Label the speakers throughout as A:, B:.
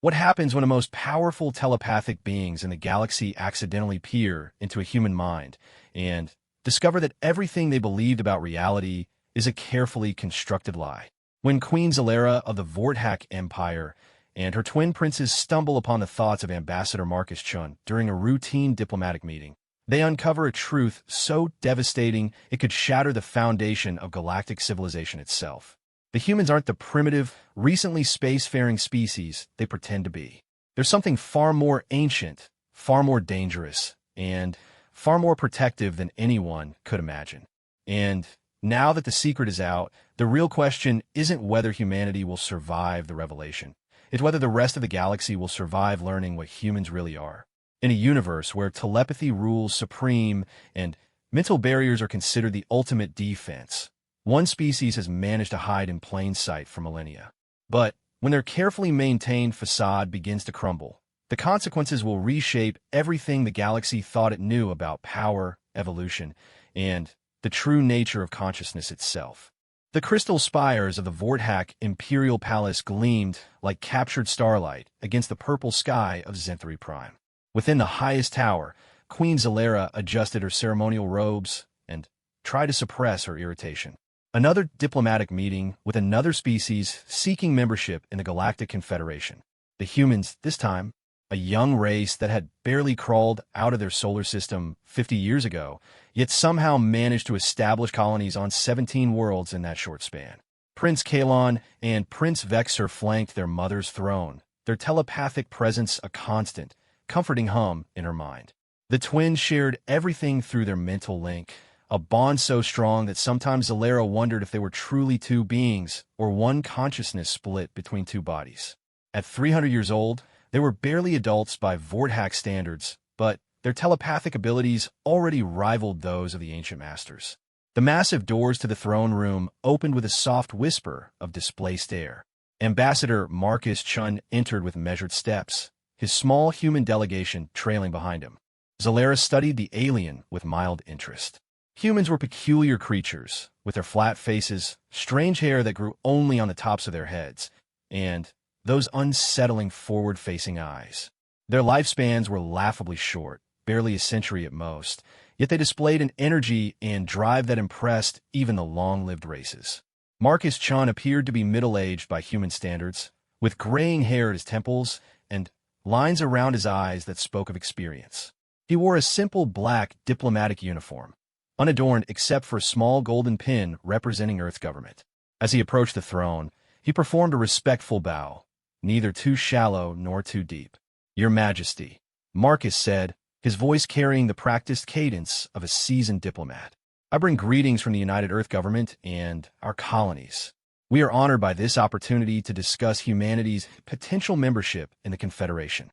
A: What happens when the most powerful telepathic beings in the galaxy accidentally peer into a human mind and discover that everything they believed about reality is a carefully constructed lie? When Queen Zalera of the Vorthak Empire and her twin princes stumble upon the thoughts of Ambassador Marcus Chun during a routine diplomatic meeting, they uncover a truth so devastating it could shatter the foundation of galactic civilization itself. The humans aren't the primitive, recently spacefaring species they pretend to be. There's something far more ancient, far more dangerous, and far more protective than anyone could imagine. And now that the secret is out, the real question isn't whether humanity will survive the revelation. It's whether the rest of the galaxy will survive learning what humans really are. In a universe where telepathy rules supreme and mental barriers are considered the ultimate defense, one species has managed to hide in plain sight for millennia. But when their carefully maintained facade begins to crumble, the consequences will reshape everything the galaxy thought it knew about power, evolution, and the true nature of consciousness itself. The crystal spires of the Vorthak Imperial Palace gleamed like captured starlight against the purple sky of Zenthari Prime. Within the highest tower, Queen Zalera adjusted her ceremonial robes and tried to suppress her irritation. Another diplomatic meeting with another species seeking membership in the Galactic Confederation. The humans, this time, a young race that had barely crawled out of their solar system 50 years ago, yet somehow managed to establish colonies on 17 worlds in that short span. Prince Kalon and Prince Vexer flanked their mother's throne, their telepathic presence a constant, comforting hum in her mind. The twins shared everything through their mental link, a bond so strong that sometimes Zalera wondered if they were truly two beings or one consciousness split between two bodies. At 300 years old, they were barely adults by Vorthak standards, but their telepathic abilities already rivaled those of the ancient masters. The massive doors to the throne room opened with a soft whisper of displaced air. Ambassador Marcus Chun entered with measured steps, his small human delegation trailing behind him. Zalera studied the alien with mild interest. Humans were peculiar creatures, with their flat faces, strange hair that grew only on the tops of their heads, and those unsettling forward-facing eyes. Their lifespans were laughably short, barely a century at most, yet they displayed an energy and drive that impressed even the long-lived races. Marcus Chun appeared to be middle-aged by human standards, with graying hair at his temples and lines around his eyes that spoke of experience. He wore a simple black diplomatic uniform, unadorned except for a small golden pin representing Earth's government. As he approached the throne, he performed a respectful bow, neither too shallow nor too deep. "Your Majesty," Marcus said, his voice carrying the practiced cadence of a seasoned diplomat. "I bring greetings from the United Earth Government and our colonies. We are honored by this opportunity to discuss humanity's potential membership in the Confederation."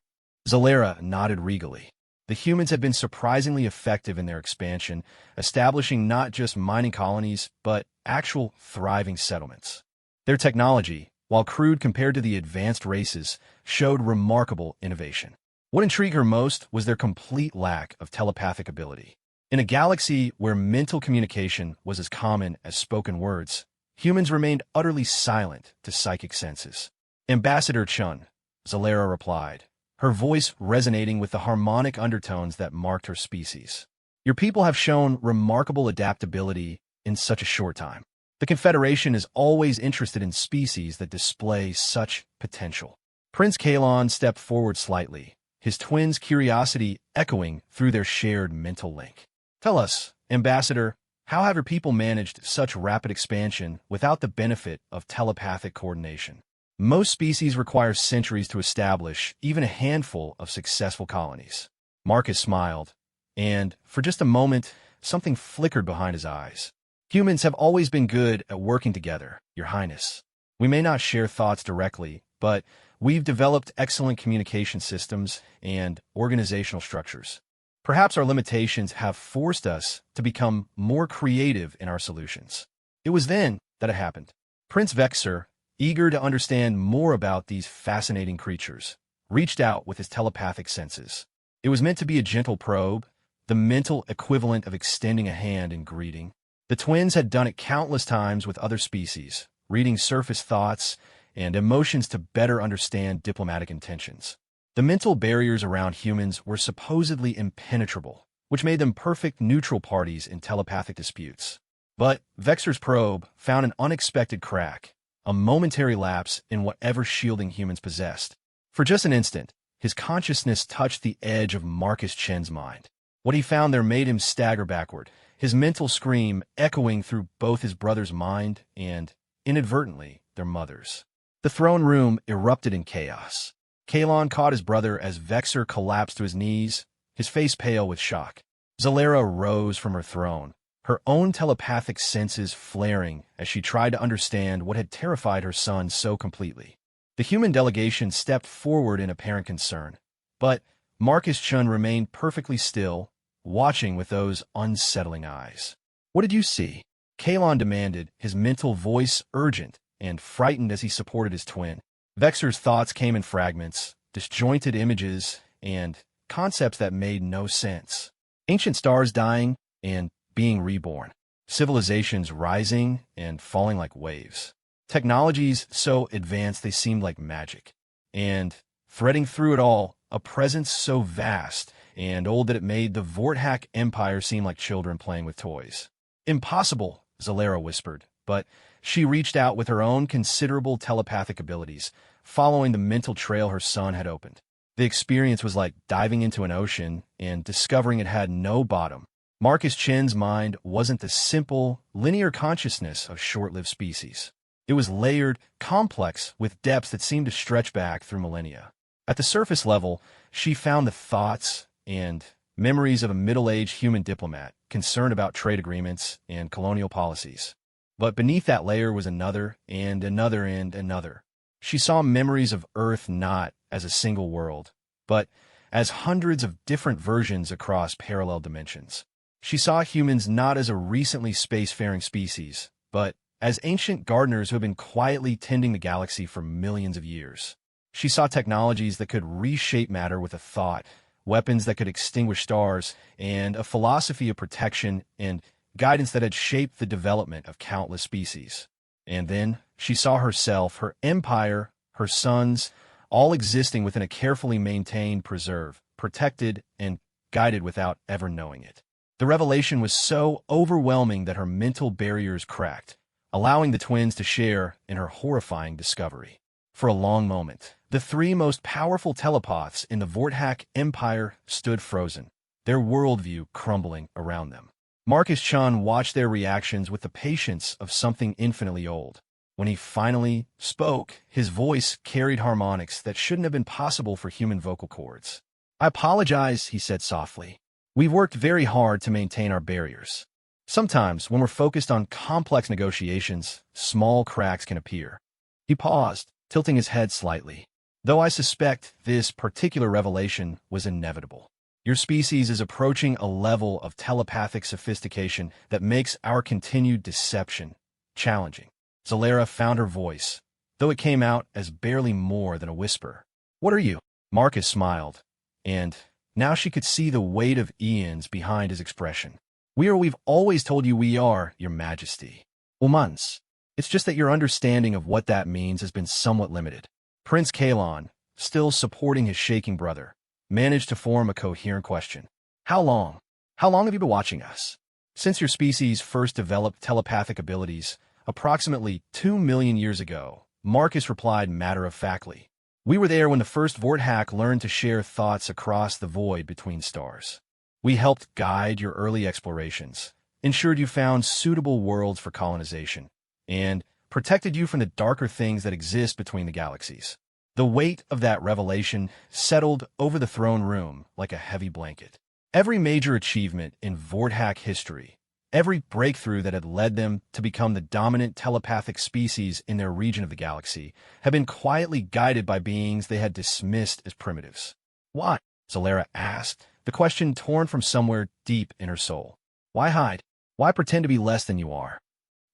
A: Zalera nodded regally. The humans had been surprisingly effective in their expansion, establishing not just mining colonies, but actual thriving settlements. Their technology, while crude compared to the advanced races, showed remarkable innovation. What intrigued her most was their complete lack of telepathic ability. In a galaxy where mental communication was as common as spoken words, humans remained utterly silent to psychic senses. "Ambassador Chun," Zalera replied, her voice resonating with the harmonic undertones that marked her species. "Your people have shown remarkable adaptability in such a short time. The Confederation is always interested in species that display such potential." Prince Kalon stepped forward slightly, his twins' curiosity echoing through their shared mental link. "Tell us, Ambassador, how have your people managed such rapid expansion without the benefit of telepathic coordination? Most species require centuries to establish even a handful of successful colonies." Marcus smiled, and for just a moment, something flickered behind his eyes. "Humans have always been good at working together, Your Highness. We may not share thoughts directly, but we've developed excellent communication systems and organizational structures. Perhaps our limitations have forced us to become more creative in our solutions." It was then that it happened. Prince Vexer, eager to understand more about these fascinating creatures, reached out with his telepathic senses. It was meant to be a gentle probe, the mental equivalent of extending a hand in greeting. The twins had done it countless times with other species, reading surface thoughts and emotions to better understand diplomatic intentions. The mental barriers around humans were supposedly impenetrable, which made them perfect neutral parties in telepathic disputes. But Vexer's probe found an unexpected crack, a momentary lapse in whatever shielding humans possessed. For just an instant, his consciousness touched the edge of Marcus Chen's mind. What he found there made him stagger backward, his mental scream echoing through both his brother's mind and, inadvertently, their mother's. The throne room erupted in chaos. Kalon caught his brother as Vexer collapsed to his knees, his face pale with shock. Zalera rose from her throne, her own telepathic senses flaring as she tried to understand what had terrified her son so completely. The human delegation stepped forward in apparent concern, but Marcus Chun remained perfectly still, watching with those unsettling eyes. "What did you see?" Kalon demanded, his mental voice urgent and frightened as he supported his twin. Vexer's thoughts came in fragments, disjointed images, and concepts that made no sense. Ancient stars dying and being reborn. Civilizations rising and falling like waves. Technologies so advanced they seemed like magic. And, threading through it all, a presence so vast and old that it made the Vorthak Empire seem like children playing with toys. "Impossible," Zalera whispered, but she reached out with her own considerable telepathic abilities, following the mental trail her son had opened. The experience was like diving into an ocean and discovering it had no bottom. Marcus Chen's mind wasn't the simple, linear consciousness of short-lived species. It was layered, complex, with depths that seemed to stretch back through millennia. At the surface level, she found the thoughts and memories of a middle-aged human diplomat concerned about trade agreements and colonial policies. But beneath that layer was another, and another, and another. She saw memories of Earth not as a single world, but as hundreds of different versions across parallel dimensions. She saw humans not as a recently spacefaring species, but as ancient gardeners who have been quietly tending the galaxy for millions of years. She saw technologies that could reshape matter with a thought, weapons that could extinguish stars, and a philosophy of protection and guidance that had shaped the development of countless species. And then she saw herself, her empire, her sons, all existing within a carefully maintained preserve, protected and guided without ever knowing it. The revelation was so overwhelming that her mental barriers cracked, allowing the twins to share in her horrifying discovery. For a long moment, the three most powerful telepaths in the Vorthak Empire stood frozen, their worldview crumbling around them. Marcus Chun watched their reactions with the patience of something infinitely old. When he finally spoke, his voice carried harmonics that shouldn't have been possible for human vocal cords. "I apologize," he said softly. "We've worked very hard to maintain our barriers. Sometimes, when we're focused on complex negotiations, small cracks can appear." He paused, tilting his head slightly. "Though I suspect this particular revelation was inevitable. Your species is approaching a level of telepathic sophistication that makes our continued deception challenging." Zalera found her voice, though it came out as barely more than a whisper. "What are you?" Marcus smiled, and now she could see the weight of eons behind his expression. We've always told you we are, Your Majesty." "Months. It's just that your understanding of what that means has been somewhat limited." Prince Kalon, still supporting his shaking brother, managed to form a coherent question. "How long? How long have you been watching us?" "Since your species first developed telepathic abilities, approximately 2 million years ago," Marcus replied matter-of-factly. "We were there when the first Vorthak learned to share thoughts across the void between stars. We helped guide your early explorations, ensured you found suitable worlds for colonization, and protected you from the darker things that exist between the galaxies." The weight of that revelation settled over the throne room like a heavy blanket. Every major achievement in Vorthak history, every breakthrough that had led them to become the dominant telepathic species in their region of the galaxy, had been quietly guided by beings they had dismissed as primitives. "Why?" Zalera asked, the question torn from somewhere deep in her soul. "Why hide? Why pretend to be less than you are?"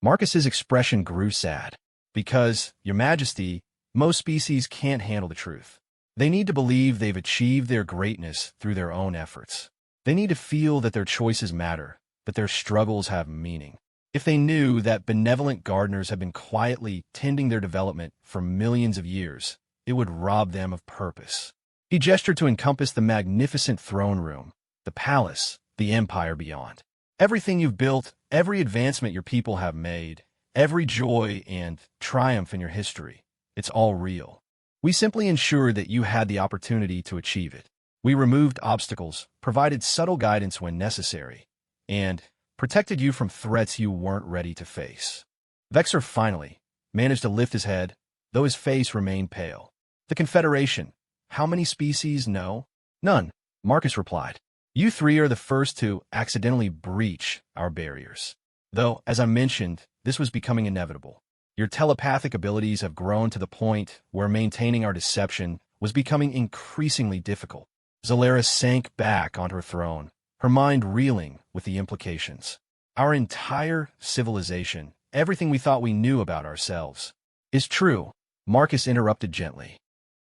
A: Marcus's expression grew sad. "Because, Your Majesty, most species can't handle the truth. They need to believe they've achieved their greatness through their own efforts. They need to feel that their choices matter, that their struggles have meaning. If they knew that benevolent gardeners had been quietly tending their development for millions of years, it would rob them of purpose. He gestured to encompass the magnificent throne room, the palace, the empire beyond. Everything you've built, every advancement your people have made, every joy and triumph in your history, it's all real. We simply ensured that you had the opportunity to achieve it. We removed obstacles, provided subtle guidance when necessary, and protected you from threats you weren't ready to face. Vexor finally managed to lift his head, though his face remained pale. The Confederation. How many species? No. None, Marcus replied. You three are the first to accidentally breach our barriers. Though, as I mentioned, this was becoming inevitable. Your telepathic abilities have grown to the point where maintaining our deception was becoming increasingly difficult. Zalera sank back on her throne, her mind reeling with the implications. Our entire civilization, everything we thought we knew about ourselves, is true, Marcus interrupted gently.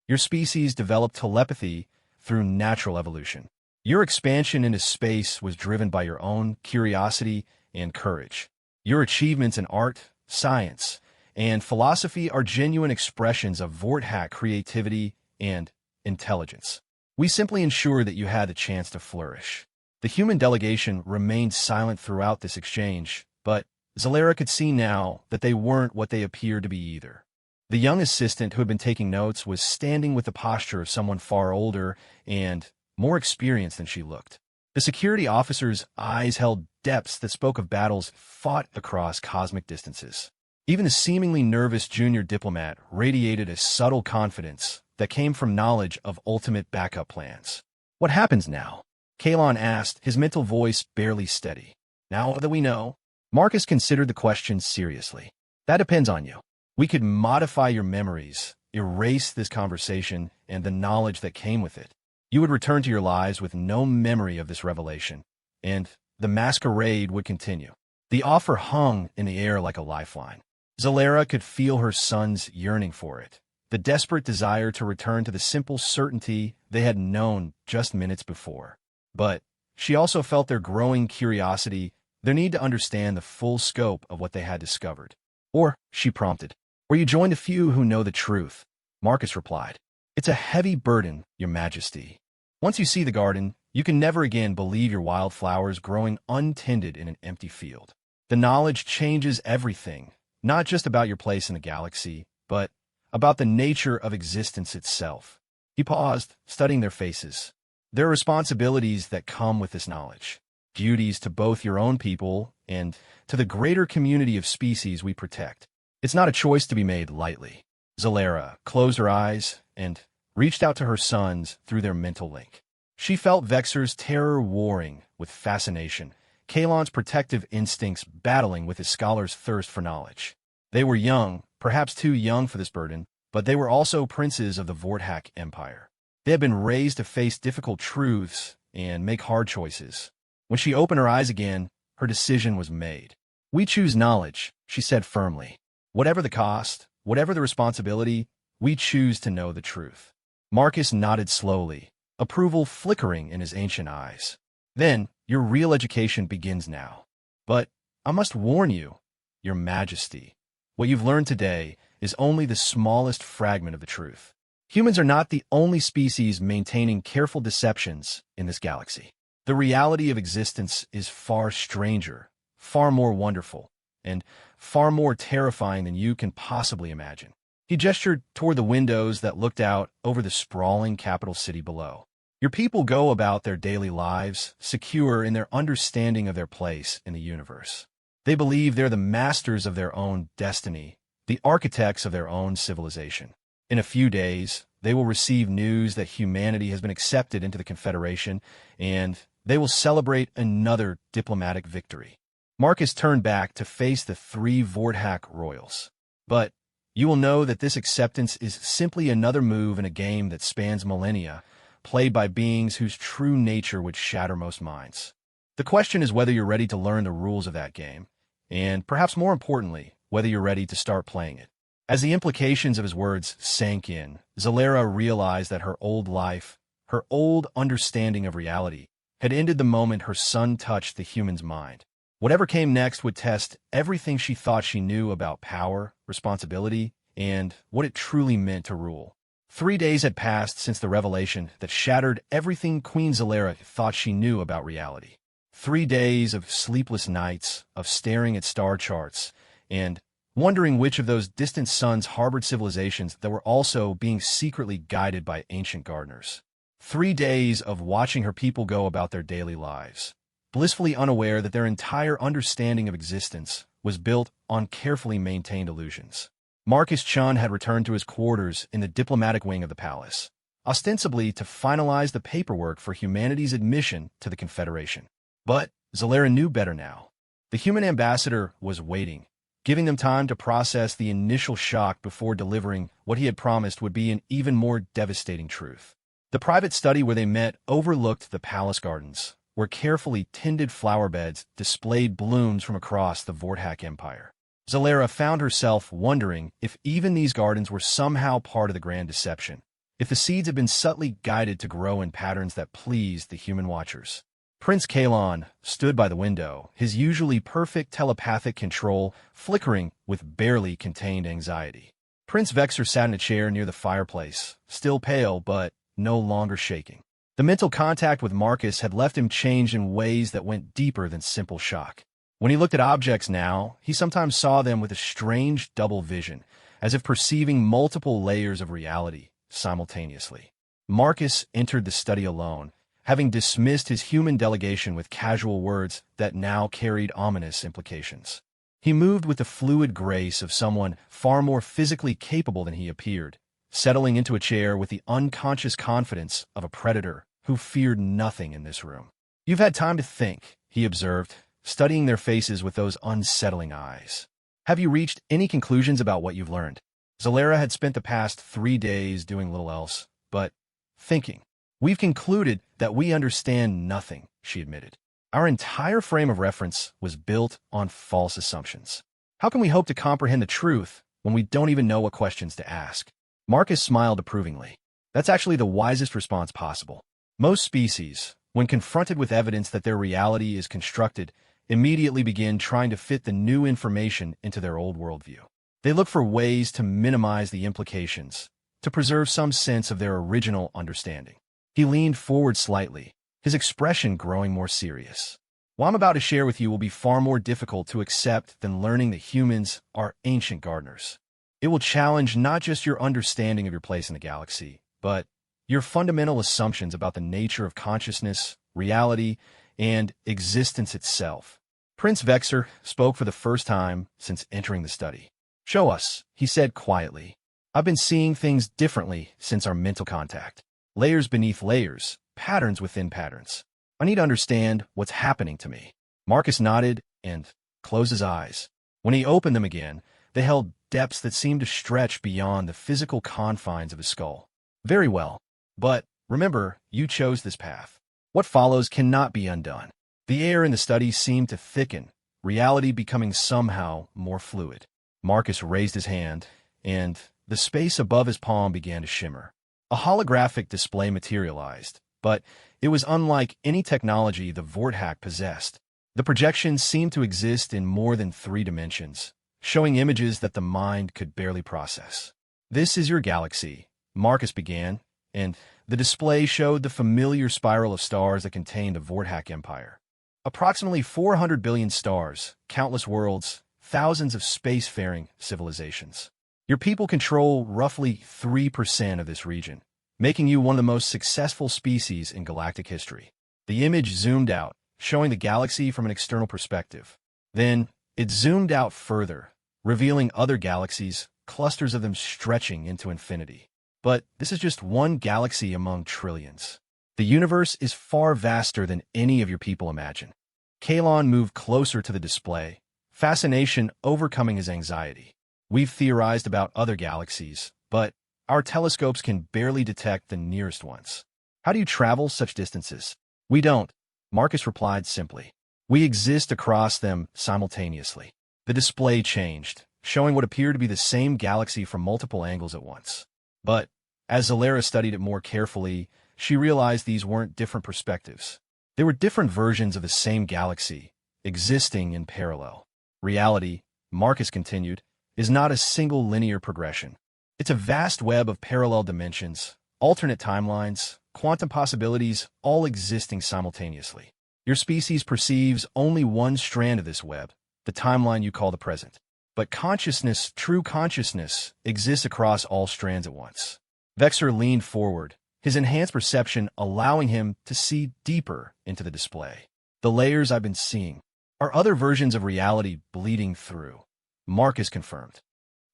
A: Your species developed telepathy through natural evolution. Your expansion into space was driven by your own curiosity and courage. Your achievements in art, science, and philosophy are genuine expressions of Vorthack creativity and intelligence. We simply ensured that you had the chance to flourish. The human delegation remained silent throughout this exchange, but Zalera could see now that they weren't what they appeared to be either. The young assistant who had been taking notes was standing with the posture of someone far older and more experienced than she looked. The security officer's eyes held depths that spoke of battles fought across cosmic distances. Even the seemingly nervous junior diplomat radiated a subtle confidence that came from knowledge of ultimate backup plans. What happens now? Kalon asked, his mental voice barely steady. Now that we know, Marcus considered the question seriously. That depends on you. We could modify your memories, erase this conversation and the knowledge that came with it. You would return to your lives with no memory of this revelation, and the masquerade would continue. The offer hung in the air like a lifeline. Zalera could feel her son's yearning for it, the desperate desire to return to the simple certainty they had known just minutes before. But she also felt their growing curiosity, their need to understand the full scope of what they had discovered. Or, she prompted, or you joined a few who know the truth, Marcus replied. It's a heavy burden, Your Majesty. Once you see the garden, you can never again believe your wildflowers growing untended in an empty field. The knowledge changes everything, not just about your place in the galaxy, but about the nature of existence itself. He paused, studying their faces. There are responsibilities that come with this knowledge, duties to both your own people and to the greater community of species we protect. It's not a choice to be made lightly. Zalera closed her eyes and reached out to her sons through their mental link. She felt Vexor's terror warring with fascination, Kalon's protective instincts battling with his scholar's thirst for knowledge. They were young, perhaps too young for this burden, but they were also princes of the Vorthack Empire. They had been raised to face difficult truths and make hard choices. When she opened her eyes again, her decision was made. We choose knowledge, she said firmly. Whatever the cost, whatever the responsibility, we choose to know the truth. Marcus nodded slowly, approval flickering in his ancient eyes. Then, your real education begins now. But I must warn you, Your Majesty, what you've learned today is only the smallest fragment of the truth. Humans are not the only species maintaining careful deceptions in this galaxy. The reality of existence is far stranger, far more wonderful, and far more terrifying than you can possibly imagine. He gestured toward the windows that looked out over the sprawling capital city below. Your people go about their daily lives, secure in their understanding of their place in the universe. They believe they're the masters of their own destiny, the architects of their own civilization. In a few days, they will receive news that humanity has been accepted into the Confederation, and they will celebrate another diplomatic victory. Marcus turned back to face the three Vorthack royals. But you will know that this acceptance is simply another move in a game that spans millennia, played by beings whose true nature would shatter most minds. The question is whether you're ready to learn the rules of that game, and perhaps more importantly, whether you're ready to start playing it. As the implications of his words sank in, Zalera realized that her old life, her old understanding of reality, had ended the moment her son touched the human's mind. Whatever came next would test everything she thought she knew about power, responsibility, and what it truly meant to rule. 3 days had passed since the revelation that shattered everything Queen Zalera thought she knew about reality. 3 days of sleepless nights, of staring at star charts, and wondering which of those distant suns harbored civilizations that were also being secretly guided by ancient gardeners. 3 days of watching her people go about their daily lives, blissfully unaware that their entire understanding of existence was built on carefully maintained illusions. Marcus Chun had returned to his quarters in the diplomatic wing of the palace, ostensibly to finalize the paperwork for humanity's admission to the Confederation. But Zalera knew better now. The human ambassador was waiting, giving them time to process the initial shock before delivering what he had promised would be an even more devastating truth. The private study where they met overlooked the palace gardens, where carefully tended flower beds displayed blooms from across the Vorthak Empire. Zalera found herself wondering if even these gardens were somehow part of the grand deception, if the seeds had been subtly guided to grow in patterns that pleased the human watchers. Prince Kalon stood by the window, his usually perfect telepathic control flickering with barely contained anxiety. Prince Vexer sat in a chair near the fireplace, still pale but no longer shaking. The mental contact with Marcus had left him changed in ways that went deeper than simple shock. When he looked at objects now, he sometimes saw them with a strange double vision, as if perceiving multiple layers of reality simultaneously. Marcus entered the study alone, having dismissed his human delegation with casual words that now carried ominous implications. He moved with the fluid grace of someone far more physically capable than he appeared, settling into a chair with the unconscious confidence of a predator who feared nothing in this room. "You've had time to think," he observed, studying their faces with those unsettling eyes. "Have you reached any conclusions about what you've learned?" Zalera had spent the past 3 days doing little else but thinking. "We've concluded that we understand nothing," she admitted. "Our entire frame of reference was built on false assumptions. How can we hope to comprehend the truth when we don't even know what questions to ask?" Marcus smiled approvingly. "That's actually the wisest response possible. Most species, when confronted with evidence that their reality is constructed, immediately begin trying to fit the new information into their old worldview. They look for ways to minimize the implications, to preserve some sense of their original understanding." He leaned forward slightly, his expression growing more serious. "What I'm about to share with you will be far more difficult to accept than learning that humans are ancient gardeners. It will challenge not just your understanding of your place in the galaxy, but your fundamental assumptions about the nature of consciousness, reality, and existence itself." Prince Vexer spoke for the first time since entering the study. "Show us," he said quietly. "I've been seeing things differently since our mental contact. Layers beneath layers, patterns within patterns. I need to understand what's happening to me." Marcus nodded and closed his eyes. When he opened them again, they held depths that seemed to stretch beyond the physical confines of his skull. "Very well. But remember, you chose this path. What follows cannot be undone." The air in the study seemed to thicken, reality becoming somehow more fluid. Marcus raised his hand, and the space above his palm began to shimmer. A holographic display materialized, but it was unlike any technology the Vorthak possessed. The projections seemed to exist in more than 3 dimensions, showing images that the mind could barely process. "This is your galaxy," Marcus began, and the display showed the familiar spiral of stars that contained the Vorthak Empire. Approximately 400 billion stars, countless worlds, thousands of spacefaring civilizations. Your people control roughly 3% of this region, making you one of the most successful species in galactic history. The image zoomed out, showing the galaxy from an external perspective. Then, it zoomed out further, revealing other galaxies, clusters of them stretching into infinity. But this is just one galaxy among trillions. The universe is far vaster than any of your people imagine. Kalon moved closer to the display, fascination overcoming his anxiety. "We've theorized about other galaxies, but our telescopes can barely detect the nearest ones. How do you travel such distances?" "We don't," Marcus replied simply. "We exist across them simultaneously." The display changed, showing what appeared to be the same galaxy from multiple angles at once. But as Zalera studied it more carefully, she realized these weren't different perspectives. They were different versions of the same galaxy, existing in parallel. Reality, Marcus continued, is not a single linear progression. It's a vast web of parallel dimensions, alternate timelines, quantum possibilities, all existing simultaneously. Your species perceives only one strand of this web, the timeline you call the present. But consciousness, true consciousness, exists across all strands at once. Vexer leaned forward, his enhanced perception allowing him to see deeper into the display. The layers I've been seeing are other versions of reality bleeding through, Marcus confirmed.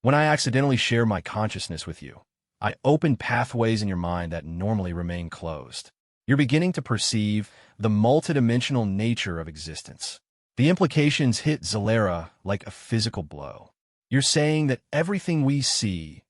A: When I accidentally share my consciousness with you, I open pathways in your mind that normally remain closed. You're beginning to perceive the multidimensional nature of existence. The implications hit Zalera like a physical blow. You're saying that everything we see,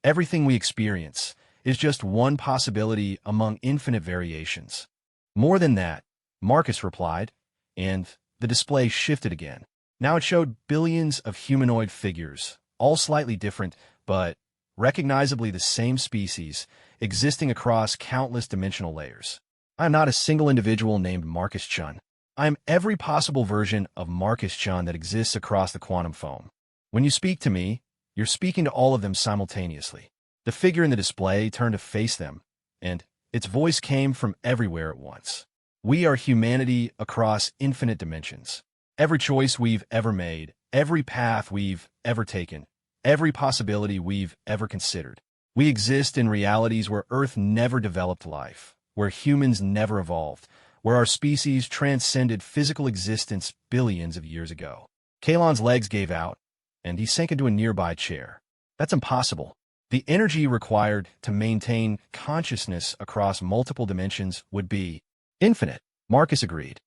A: everything we experience, is just one possibility among infinite variations. More than that, Marcus replied, and the display shifted again. Now it showed billions of humanoid figures, all slightly different, but recognizably the same species, existing across countless dimensional layers. I am not a single individual named Marcus Chun. I am every possible version of Marcus Chun that exists across the quantum foam. When you speak to me, you're speaking to all of them simultaneously. The figure in the display turned to face them, and its voice came from everywhere at once. We are humanity across infinite dimensions. Every choice we've ever made, every path we've ever taken, every possibility we've ever considered. We exist in realities where Earth never developed life, where humans never evolved, where our species transcended physical existence billions of years ago. Kalon's legs gave out, and he sank into a nearby chair. That's impossible. The energy required to maintain consciousness across multiple dimensions would be infinite, Marcus agreed,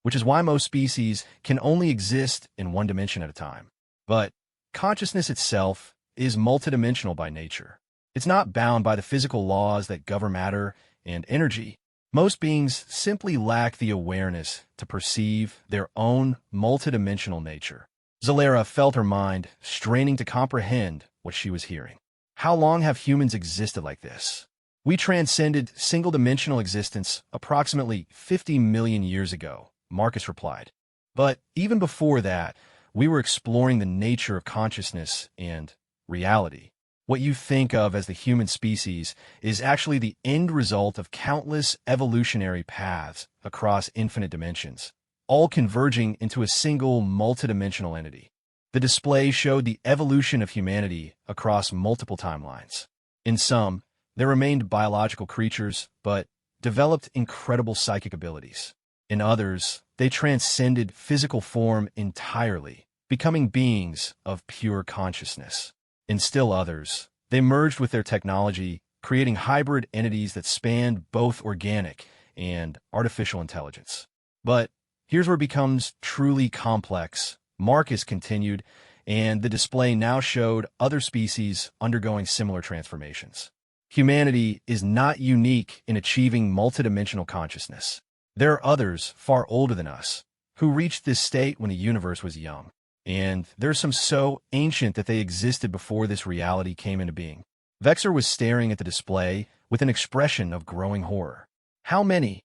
A: which is why most species can only exist in one dimension at a time. But consciousness itself is multidimensional by nature. It's not bound by the physical laws that govern matter and energy. Most beings simply lack the awareness to perceive their own multidimensional nature. Zalera felt her mind straining to comprehend what she was hearing. How long have humans existed like this? We transcended single-dimensional existence approximately 50 million years ago, Marcus replied. But even before that, we were exploring the nature of consciousness and reality. What you think of as the human species is actually the end result of countless evolutionary paths across infinite dimensions, all converging into a single multidimensional entity. The display showed the evolution of humanity across multiple timelines. In some, there remained biological creatures, but developed incredible psychic abilities. In others, they transcended physical form entirely, becoming beings of pure consciousness. In still others, they merged with their technology, creating hybrid entities that spanned both organic and artificial intelligence. But here's where it becomes truly complex, Marcus continued, and the display now showed other species undergoing similar transformations. Humanity is not unique in achieving multidimensional consciousness. There are others far older than us who reached this state when the universe was young. And there's some so ancient that they existed before this reality came into being. Vexer was staring at the display with an expression of growing horror. How many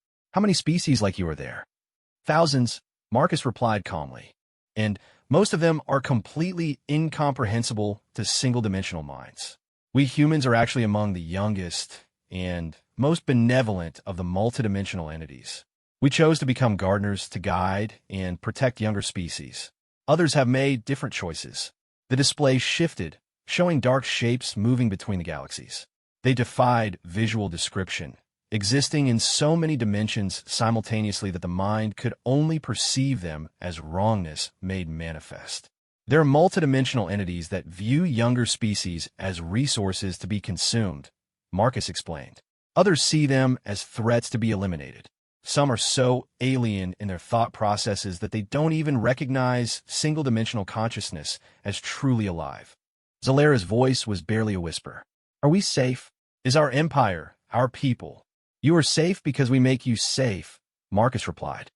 A: species like you are there? Thousands, Marcus replied calmly. And most of them are completely incomprehensible to single-dimensional minds. We humans are actually among the youngest and most benevolent of the multidimensional entities. We chose to become gardeners to guide and protect younger species. Others have made different choices. The display shifted, showing dark shapes moving between the galaxies. They defied visual description, existing in so many dimensions simultaneously that the mind could only perceive them as wrongness made manifest. There are multidimensional entities that view younger species as resources to be consumed, Marcus explained. Others see them as threats to be eliminated. Some are so alien in their thought processes that they don't even recognize single-dimensional consciousness as truly alive. Zalera's voice was barely a whisper. Are we safe? Is our empire, our people? You are safe because we make you safe, Marcus replied.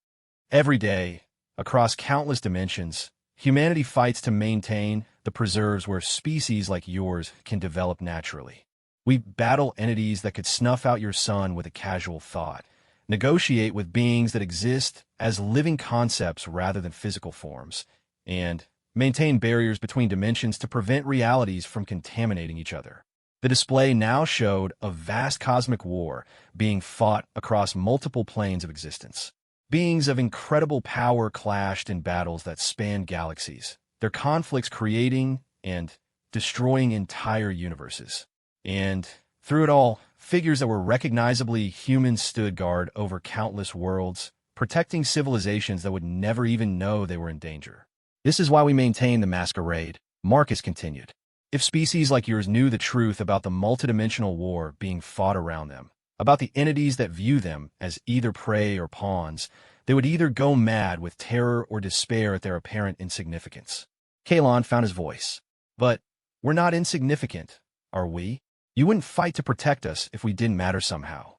A: Every day, across countless dimensions, humanity fights to maintain the preserves where species like yours can develop naturally. We battle entities that could snuff out your sun with a casual thought, negotiate with beings that exist as living concepts rather than physical forms, and maintain barriers between dimensions to prevent realities from contaminating each other. The display now showed a vast cosmic war being fought across multiple planes of existence. Beings of incredible power clashed in battles that spanned galaxies, their conflicts creating and destroying entire universes. And through it all, figures that were recognizably human stood guard over countless worlds, protecting civilizations that would never even know they were in danger. This is why we maintain the masquerade, Marcus continued. If species like yours knew the truth about the multidimensional war being fought around them, about the entities that view them as either prey or pawns, they would either go mad with terror or despair at their apparent insignificance. Kalon found his voice. But we're not insignificant, are we? You wouldn't fight to protect us if we didn't matter somehow.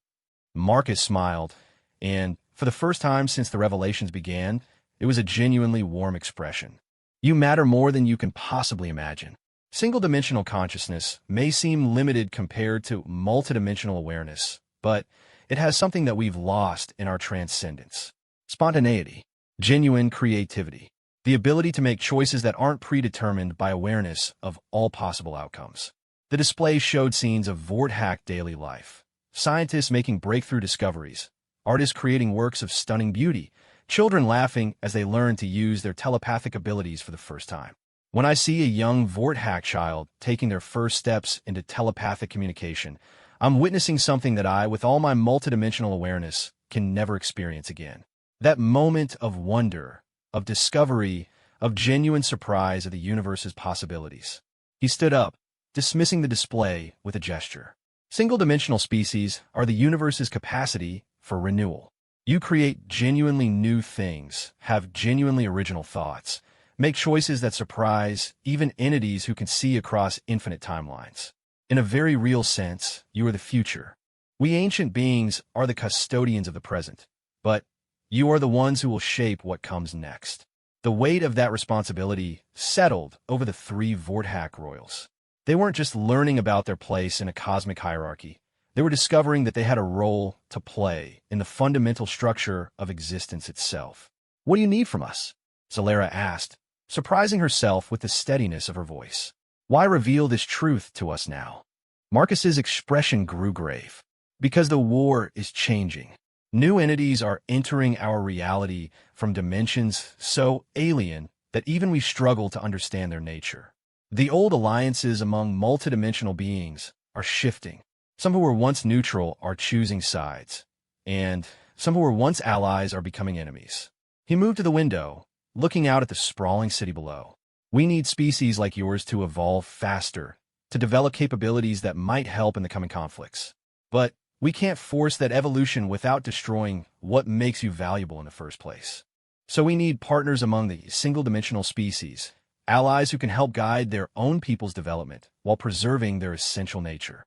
A: Marcus smiled, and for the first time since the revelations began, it was a genuinely warm expression. You matter more than you can possibly imagine. Single-dimensional consciousness may seem limited compared to multidimensional awareness, but it has something that we've lost in our transcendence. Spontaneity, genuine creativity, the ability to make choices that aren't predetermined by awareness of all possible outcomes. The display showed scenes of Vorthack daily life, scientists making breakthrough discoveries, artists creating works of stunning beauty, children laughing as they learn to use their telepathic abilities for the first time. When I see a young Vorthack child taking their first steps into telepathic communication, I'm witnessing something that I, with all my multidimensional awareness, can never experience again. That moment of wonder, of discovery, of genuine surprise at the universe's possibilities. He stood up, dismissing the display with a gesture. Single-dimensional species are the universe's capacity for renewal. You create genuinely new things, have genuinely original thoughts, make choices that surprise even entities who can see across infinite timelines. In a very real sense, you are the future. We ancient beings are the custodians of the present, but you are the ones who will shape what comes next. The weight of that responsibility settled over the three Vorthack royals. They weren't just learning about their place in a cosmic hierarchy. They were discovering that they had a role to play in the fundamental structure of existence itself. What do you need from us? Zalera asked, surprising herself with the steadiness of her voice. Why reveal this truth to us now? Marcus's expression grew grave. Because the war is changing. New entities are entering our reality from dimensions so alien that even we struggle to understand their nature. The old alliances among multidimensional beings are shifting. Some who were once neutral are choosing sides, and some who were once allies are becoming enemies. He moved to the window, looking out at the sprawling city below. We need species like yours to evolve faster, to develop capabilities that might help in the coming conflicts. But we can't force that evolution without destroying what makes you valuable in the first place. So we need partners among the single-dimensional species, allies who can help guide their own people's development while preserving their essential nature.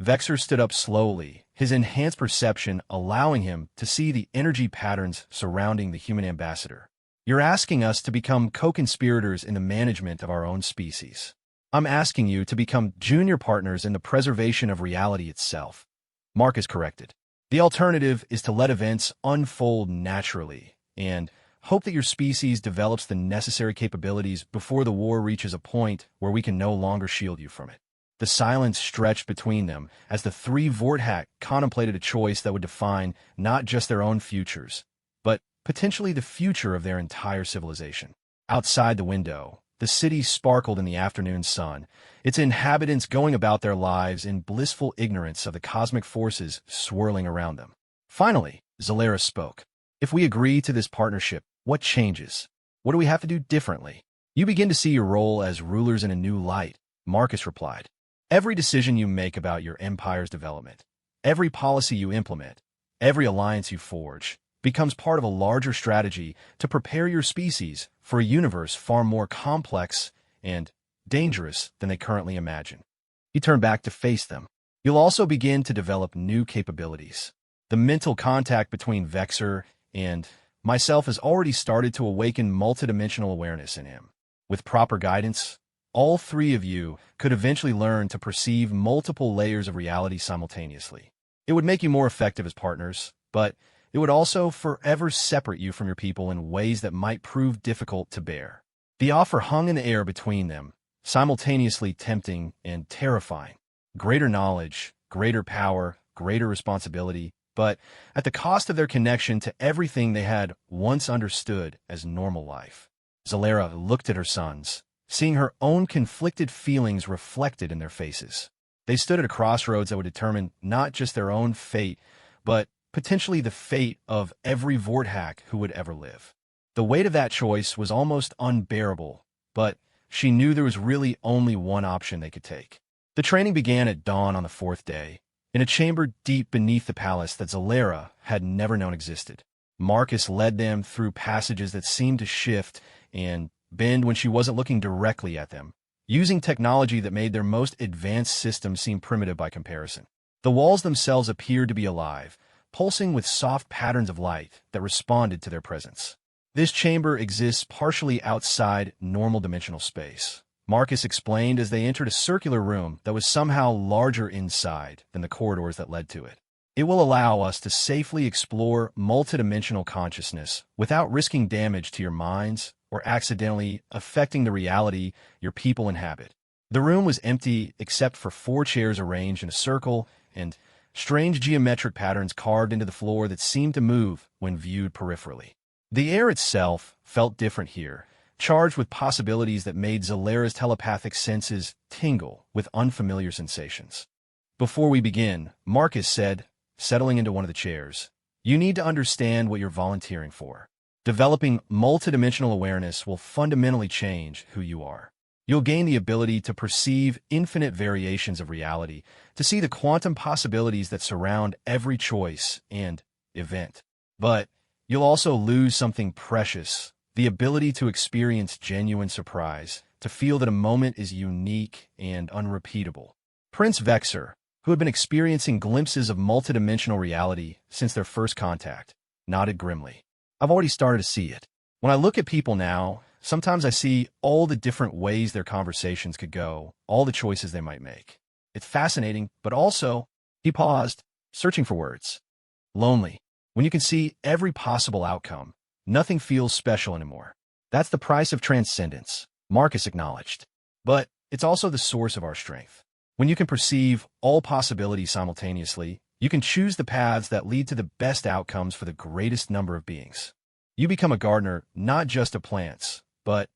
A: Vexer stood up slowly, his enhanced perception allowing him to see the energy patterns surrounding the human ambassador. You're asking us to become co-conspirators in the management of our own species. I'm asking you to become junior partners in the preservation of reality itself. Marcus corrected. The alternative is to let events unfold naturally and hope that your species develops the necessary capabilities before the war reaches a point where we can no longer shield you from it. The silence stretched between them as the three Vorthack contemplated a choice that would define not just their own futures, but potentially the future of their entire civilization. Outside the window, the city sparkled in the afternoon sun, its inhabitants going about their lives in blissful ignorance of the cosmic forces swirling around them. Finally, Zalera spoke. If we agree to this partnership, what changes? What do we have to do differently? You begin to see your role as rulers in a new light, Marcus replied. Every decision you make about your empire's development, every policy you implement, every alliance you forge, becomes part of a larger strategy to prepare your species for a universe far more complex and dangerous than they currently imagine. He turned back to face them. You'll also begin to develop new capabilities. The mental contact between Vexer and myself has already started to awaken multidimensional awareness in him. With proper guidance, all three of you could eventually learn to perceive multiple layers of reality simultaneously. It would make you more effective as partners, but it would also forever separate you from your people in ways that might prove difficult to bear. The offer hung in the air between them, simultaneously tempting and terrifying. Greater knowledge, greater power, greater responsibility, but at the cost of their connection to everything they had once understood as normal life. Zalera looked at her sons, seeing her own conflicted feelings reflected in their faces. They stood at a crossroads that would determine not just their own fate, but potentially the fate of every Vorthak who would ever live. The weight of that choice was almost unbearable, but she knew there was really only one option they could take. The training began at dawn on the fourth day, in a chamber deep beneath the palace that Zalera had never known existed. Marcus led them through passages that seemed to shift and bend when she wasn't looking directly at them, using technology that made their most advanced system seem primitive by comparison. The walls themselves appeared to be alive, pulsing with soft patterns of light that responded to their presence. This chamber exists partially outside normal dimensional space, Marcus explained as they entered a circular room that was somehow larger inside than the corridors that led to it. It will allow us to safely explore multidimensional consciousness without risking damage to your minds or accidentally affecting the reality your people inhabit. The room was empty except for 4 chairs arranged in a circle and strange geometric patterns carved into the floor that seemed to move when viewed peripherally. The air itself felt different here, charged with possibilities that made Zalera's telepathic senses tingle with unfamiliar sensations. "Before we begin," Marcus said, settling into one of the chairs, "you need to understand what you're volunteering for. Developing multidimensional awareness will fundamentally change who you are. You'll gain the ability to perceive infinite variations of reality, to see the quantum possibilities that surround every choice and event. But you'll also lose something precious, the ability to experience genuine surprise, to feel that a moment is unique and unrepeatable." Prince Vexer, who had been experiencing glimpses of multidimensional reality since their first contact, nodded grimly. "I've already started to see it. When I look at people now, sometimes I see all the different ways their conversations could go, all the choices they might make. It's fascinating, but also," he paused, searching for words, "lonely. When you can see every possible outcome, nothing feels special anymore. That's the price of transcendence," Marcus acknowledged. "But it's also the source of our strength. When you can perceive all possibilities simultaneously, you can choose the paths that lead to the best outcomes for the greatest number of beings. You become a gardener not just of plants, but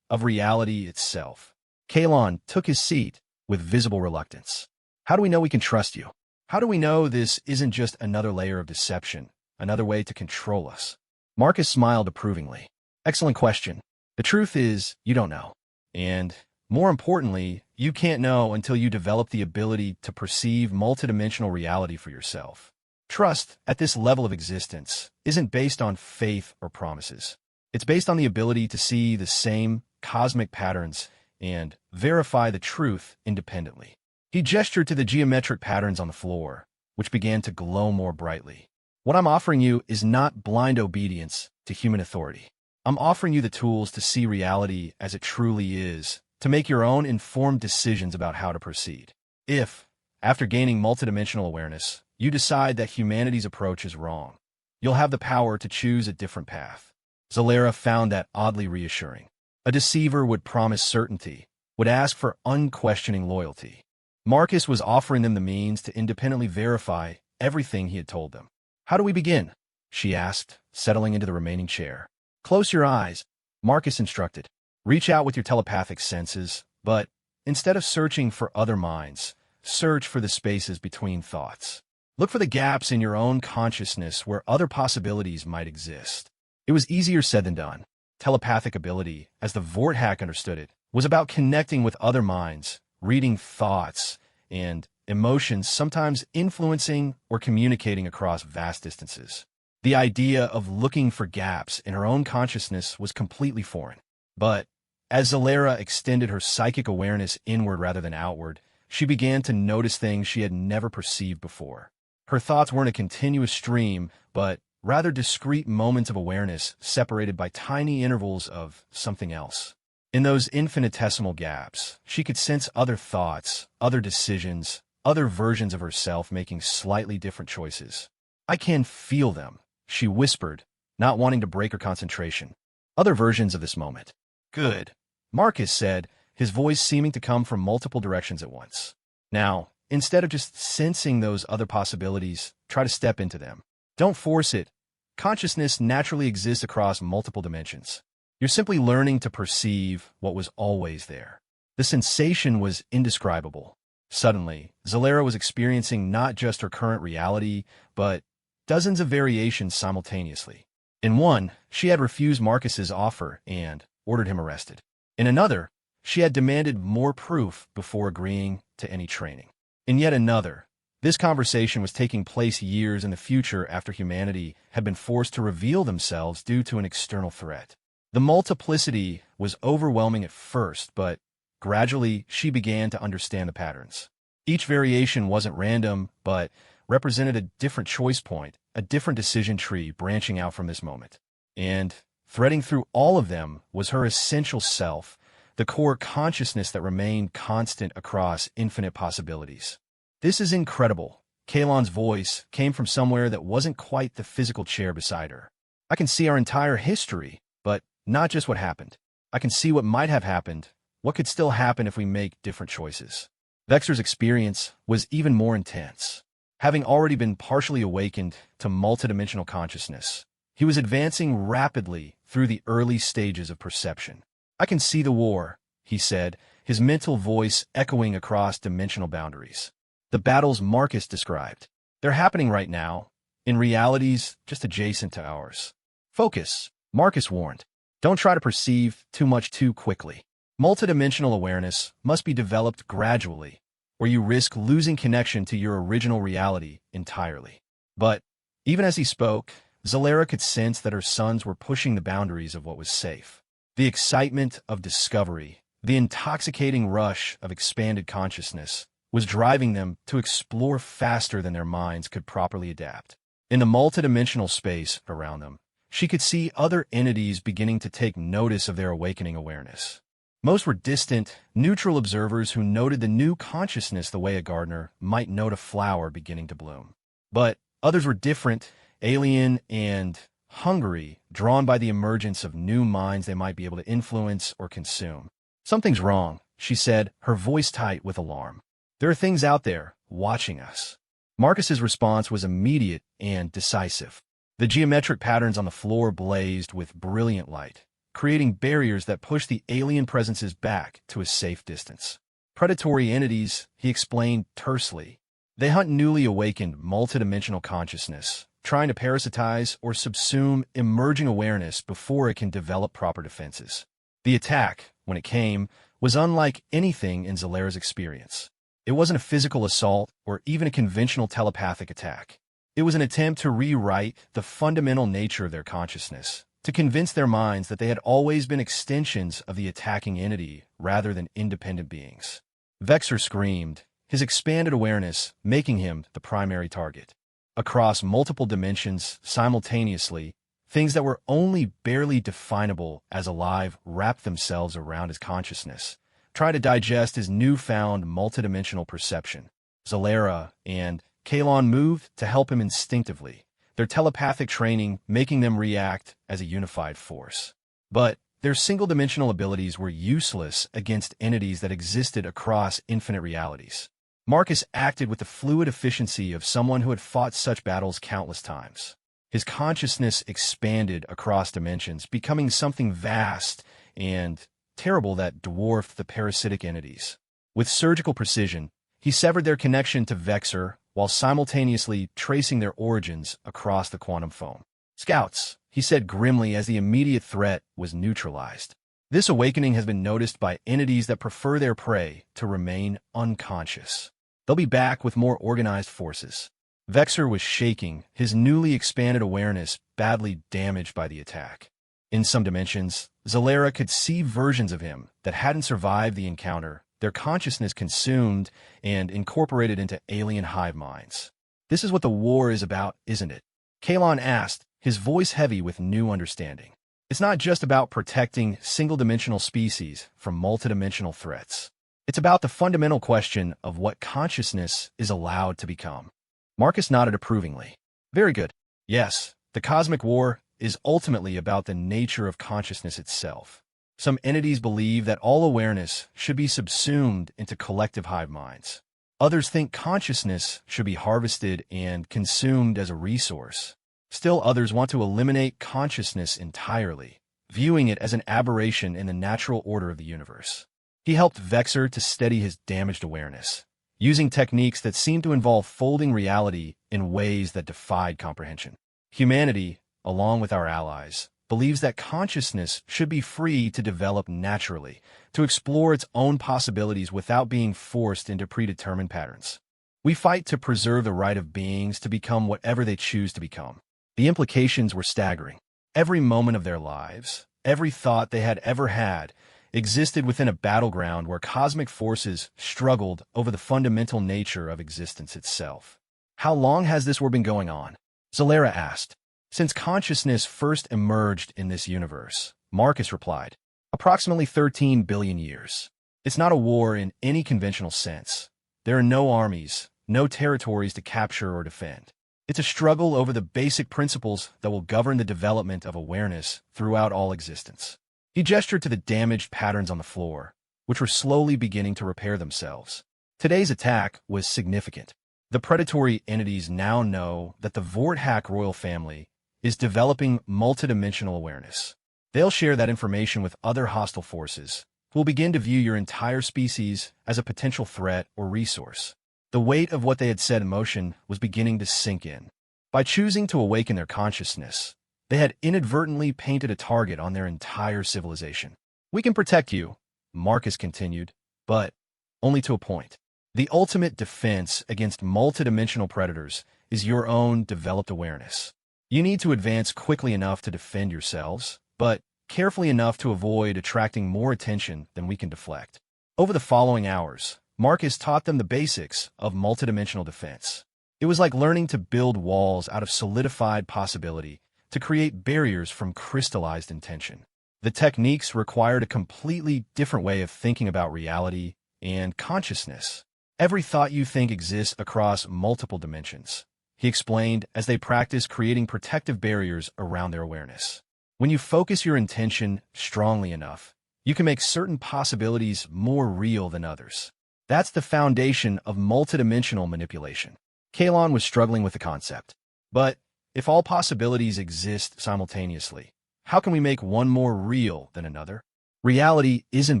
A: of reality itself." Kalon took his seat with visible reluctance. "How do we know we can trust you? How do we know this isn't just another layer of deception, another way to control us?" Marcus smiled approvingly. "Excellent question. The truth is, you don't know. And more importantly, you can't know until you develop the ability to perceive multidimensional reality for yourself. Trust, at this level of existence, isn't based on faith or promises. It's based on the ability to see the same cosmic patterns and verify the truth independently." He gestured to the geometric patterns on the floor, which began to glow more brightly. "What I'm offering you is not blind obedience to human authority. I'm offering you the tools to see reality as it truly is, to make your own informed decisions about how to proceed. If, after gaining multidimensional awareness, you decide that humanity's approach is wrong, you'll have the power to choose a different path." Zalera found that oddly reassuring. A deceiver would promise certainty, would ask for unquestioning loyalty. Marcus was offering them the means to independently verify everything he had told them. "How do we begin?" she asked, settling into the remaining chair. "Close your eyes," Marcus instructed. "Reach out with your telepathic senses, but instead of searching for other minds, search for the spaces between thoughts. Look for the gaps in your own consciousness where other possibilities might exist." It was easier said than done. Telepathic ability, as the Vorthak understood it, was about connecting with other minds, reading thoughts and emotions, sometimes influencing or communicating across vast distances. The idea of looking for gaps in her own consciousness was completely foreign. But as Zalera extended her psychic awareness inward rather than outward, she began to notice things she had never perceived before. Her thoughts weren't a continuous stream, but rather discrete moments of awareness separated by tiny intervals of something else. In those infinitesimal gaps, she could sense other thoughts, other decisions, other versions of herself making slightly different choices. "I can feel them," she whispered, not wanting to break her concentration. Other versions of this moment. Good, Marcus said, his voice seeming to come from multiple directions at once. Now, instead of just sensing those other possibilities, try to step into them. Don't force it. Consciousness naturally exists across multiple dimensions. You're simply learning to perceive what was always there. The sensation was indescribable. Suddenly, Zalera was experiencing not just her current reality, but dozens of variations simultaneously. In one, she had refused Marcus's offer and ordered him arrested. In another, she had demanded more proof before agreeing to any training. In yet another, this conversation was taking place years in the future after humanity had been forced to reveal themselves due to an external threat. The multiplicity was overwhelming at first, but gradually she began to understand the patterns. Each variation wasn't random, but represented a different choice point, a different decision tree branching out from this moment. And threading through all of them was her essential self, the core consciousness that remained constant across infinite possibilities. This is incredible. Kalon's voice came from somewhere that wasn't quite the physical chair beside her. I can see our entire history, but not just what happened. I can see what might have happened, what could still happen if we make different choices. Vexer's experience was even more intense. Having already been partially awakened to multidimensional consciousness, he was advancing rapidly through the early stages of perception. I can see the war, he said, his mental voice echoing across dimensional boundaries. The battles Marcus described. They're happening right now, in realities just adjacent to ours. Focus, Marcus warned. Don't try to perceive too much too quickly. Multidimensional awareness must be developed gradually, or you risk losing connection to your original reality entirely. But even as he spoke, Zalera could sense that her sons were pushing the boundaries of what was safe. The excitement of discovery, the intoxicating rush of expanded consciousness, was driving them to explore faster than their minds could properly adapt. In the multidimensional space around them, she could see other entities beginning to take notice of their awakening awareness. Most were distant, neutral observers who noted the new consciousness the way a gardener might note a flower beginning to bloom. But others were different, alien, and hungry, drawn by the emergence of new minds they might be able to influence or consume. Something's wrong, she said, her voice tight with alarm. There are things out there, watching us. Marcus's response was immediate and decisive. The geometric patterns on the floor blazed with brilliant light, creating barriers that pushed the alien presences back to a safe distance. Predatory entities, he explained tersely. They hunt newly awakened multidimensional consciousness, trying to parasitize or subsume emerging awareness before it can develop proper defenses. The attack, when it came, was unlike anything in Zalera's experience. It wasn't a physical assault or even a conventional telepathic attack. It was an attempt to rewrite the fundamental nature of their consciousness, to convince their minds that they had always been extensions of the attacking entity rather than independent beings. Vexer screamed, his expanded awareness making him the primary target. Across multiple dimensions, simultaneously, things that were only barely definable as alive wrapped themselves around his consciousness, trying to digest his newfound multidimensional perception. Zalera and Kalon moved to help him instinctively, their telepathic training making them react as a unified force. But their single-dimensional abilities were useless against entities that existed across infinite realities. Marcus acted with the fluid efficiency of someone who had fought such battles countless times. His consciousness expanded across dimensions, becoming something vast and terrible that dwarfed the parasitic entities. With surgical precision, he severed their connection to Vexer while simultaneously tracing their origins across the quantum foam. Scouts, he said grimly as the immediate threat was neutralized. This awakening has been noticed by entities that prefer their prey to remain unconscious. They'll be back with more organized forces. Vexer was shaking, his newly expanded awareness badly damaged by the attack. In some dimensions, Zalera could see versions of him that hadn't survived the encounter, their consciousness consumed and incorporated into alien hive minds. This is what the war is about, isn't it? Kalon asked, his voice heavy with new understanding. It's not just about protecting single-dimensional species from multidimensional threats. It's about the fundamental question of what consciousness is allowed to become. Marcus nodded approvingly. Very good. Yes, The cosmic war is ultimately about the nature of consciousness itself. Some entities believe that all awareness should be subsumed into collective hive minds. Others think consciousness should be harvested and consumed as a resource. Still others want to eliminate consciousness entirely, viewing it as an aberration in the natural order of the universe. He helped Vexer to steady his damaged awareness, using techniques that seemed to involve folding reality in ways that defied comprehension. Humanity, along with our allies, believes that consciousness should be free to develop naturally, to explore its own possibilities without being forced into predetermined patterns. We fight to preserve the right of beings to become whatever they choose to become. The implications were staggering. Every moment of their lives, every thought they had ever had, existed within a battleground where cosmic forces struggled over the fundamental nature of existence itself. How long has this war been going on? Zalera asked. Since consciousness first emerged in this universe, Marcus replied. Approximately 13 billion years. It's not a war in any conventional sense. There are no armies, no territories to capture or defend. It's a struggle over the basic principles that will govern the development of awareness throughout all existence. He gestured to the damaged patterns on the floor, which were slowly beginning to repair themselves. Today's attack was significant. The predatory entities now know that the Vorthak royal family is developing multidimensional awareness. They'll share that information with other hostile forces, who will begin to view your entire species as a potential threat or resource. The weight of what they had set in motion was beginning to sink in. By choosing to awaken their consciousness, they had inadvertently painted a target on their entire civilization. We can protect you, Marcus continued, but only to a point. The ultimate defense against multidimensional predators is your own developed awareness. You need to advance quickly enough to defend yourselves, but carefully enough to avoid attracting more attention than we can deflect. Over the following hours, Marcus taught them the basics of multidimensional defense. It was like learning to build walls out of solidified possibility, to create barriers from crystallized intention. The techniques required a completely different way of thinking about reality and consciousness. Every thought you think exists across multiple dimensions, he explained as they practiced creating protective barriers around their awareness. When you focus your intention strongly enough, you can make certain possibilities more real than others. That's the foundation of multidimensional manipulation. Kalon was struggling with the concept. But if all possibilities exist simultaneously, how can we make one more real than another? Reality isn't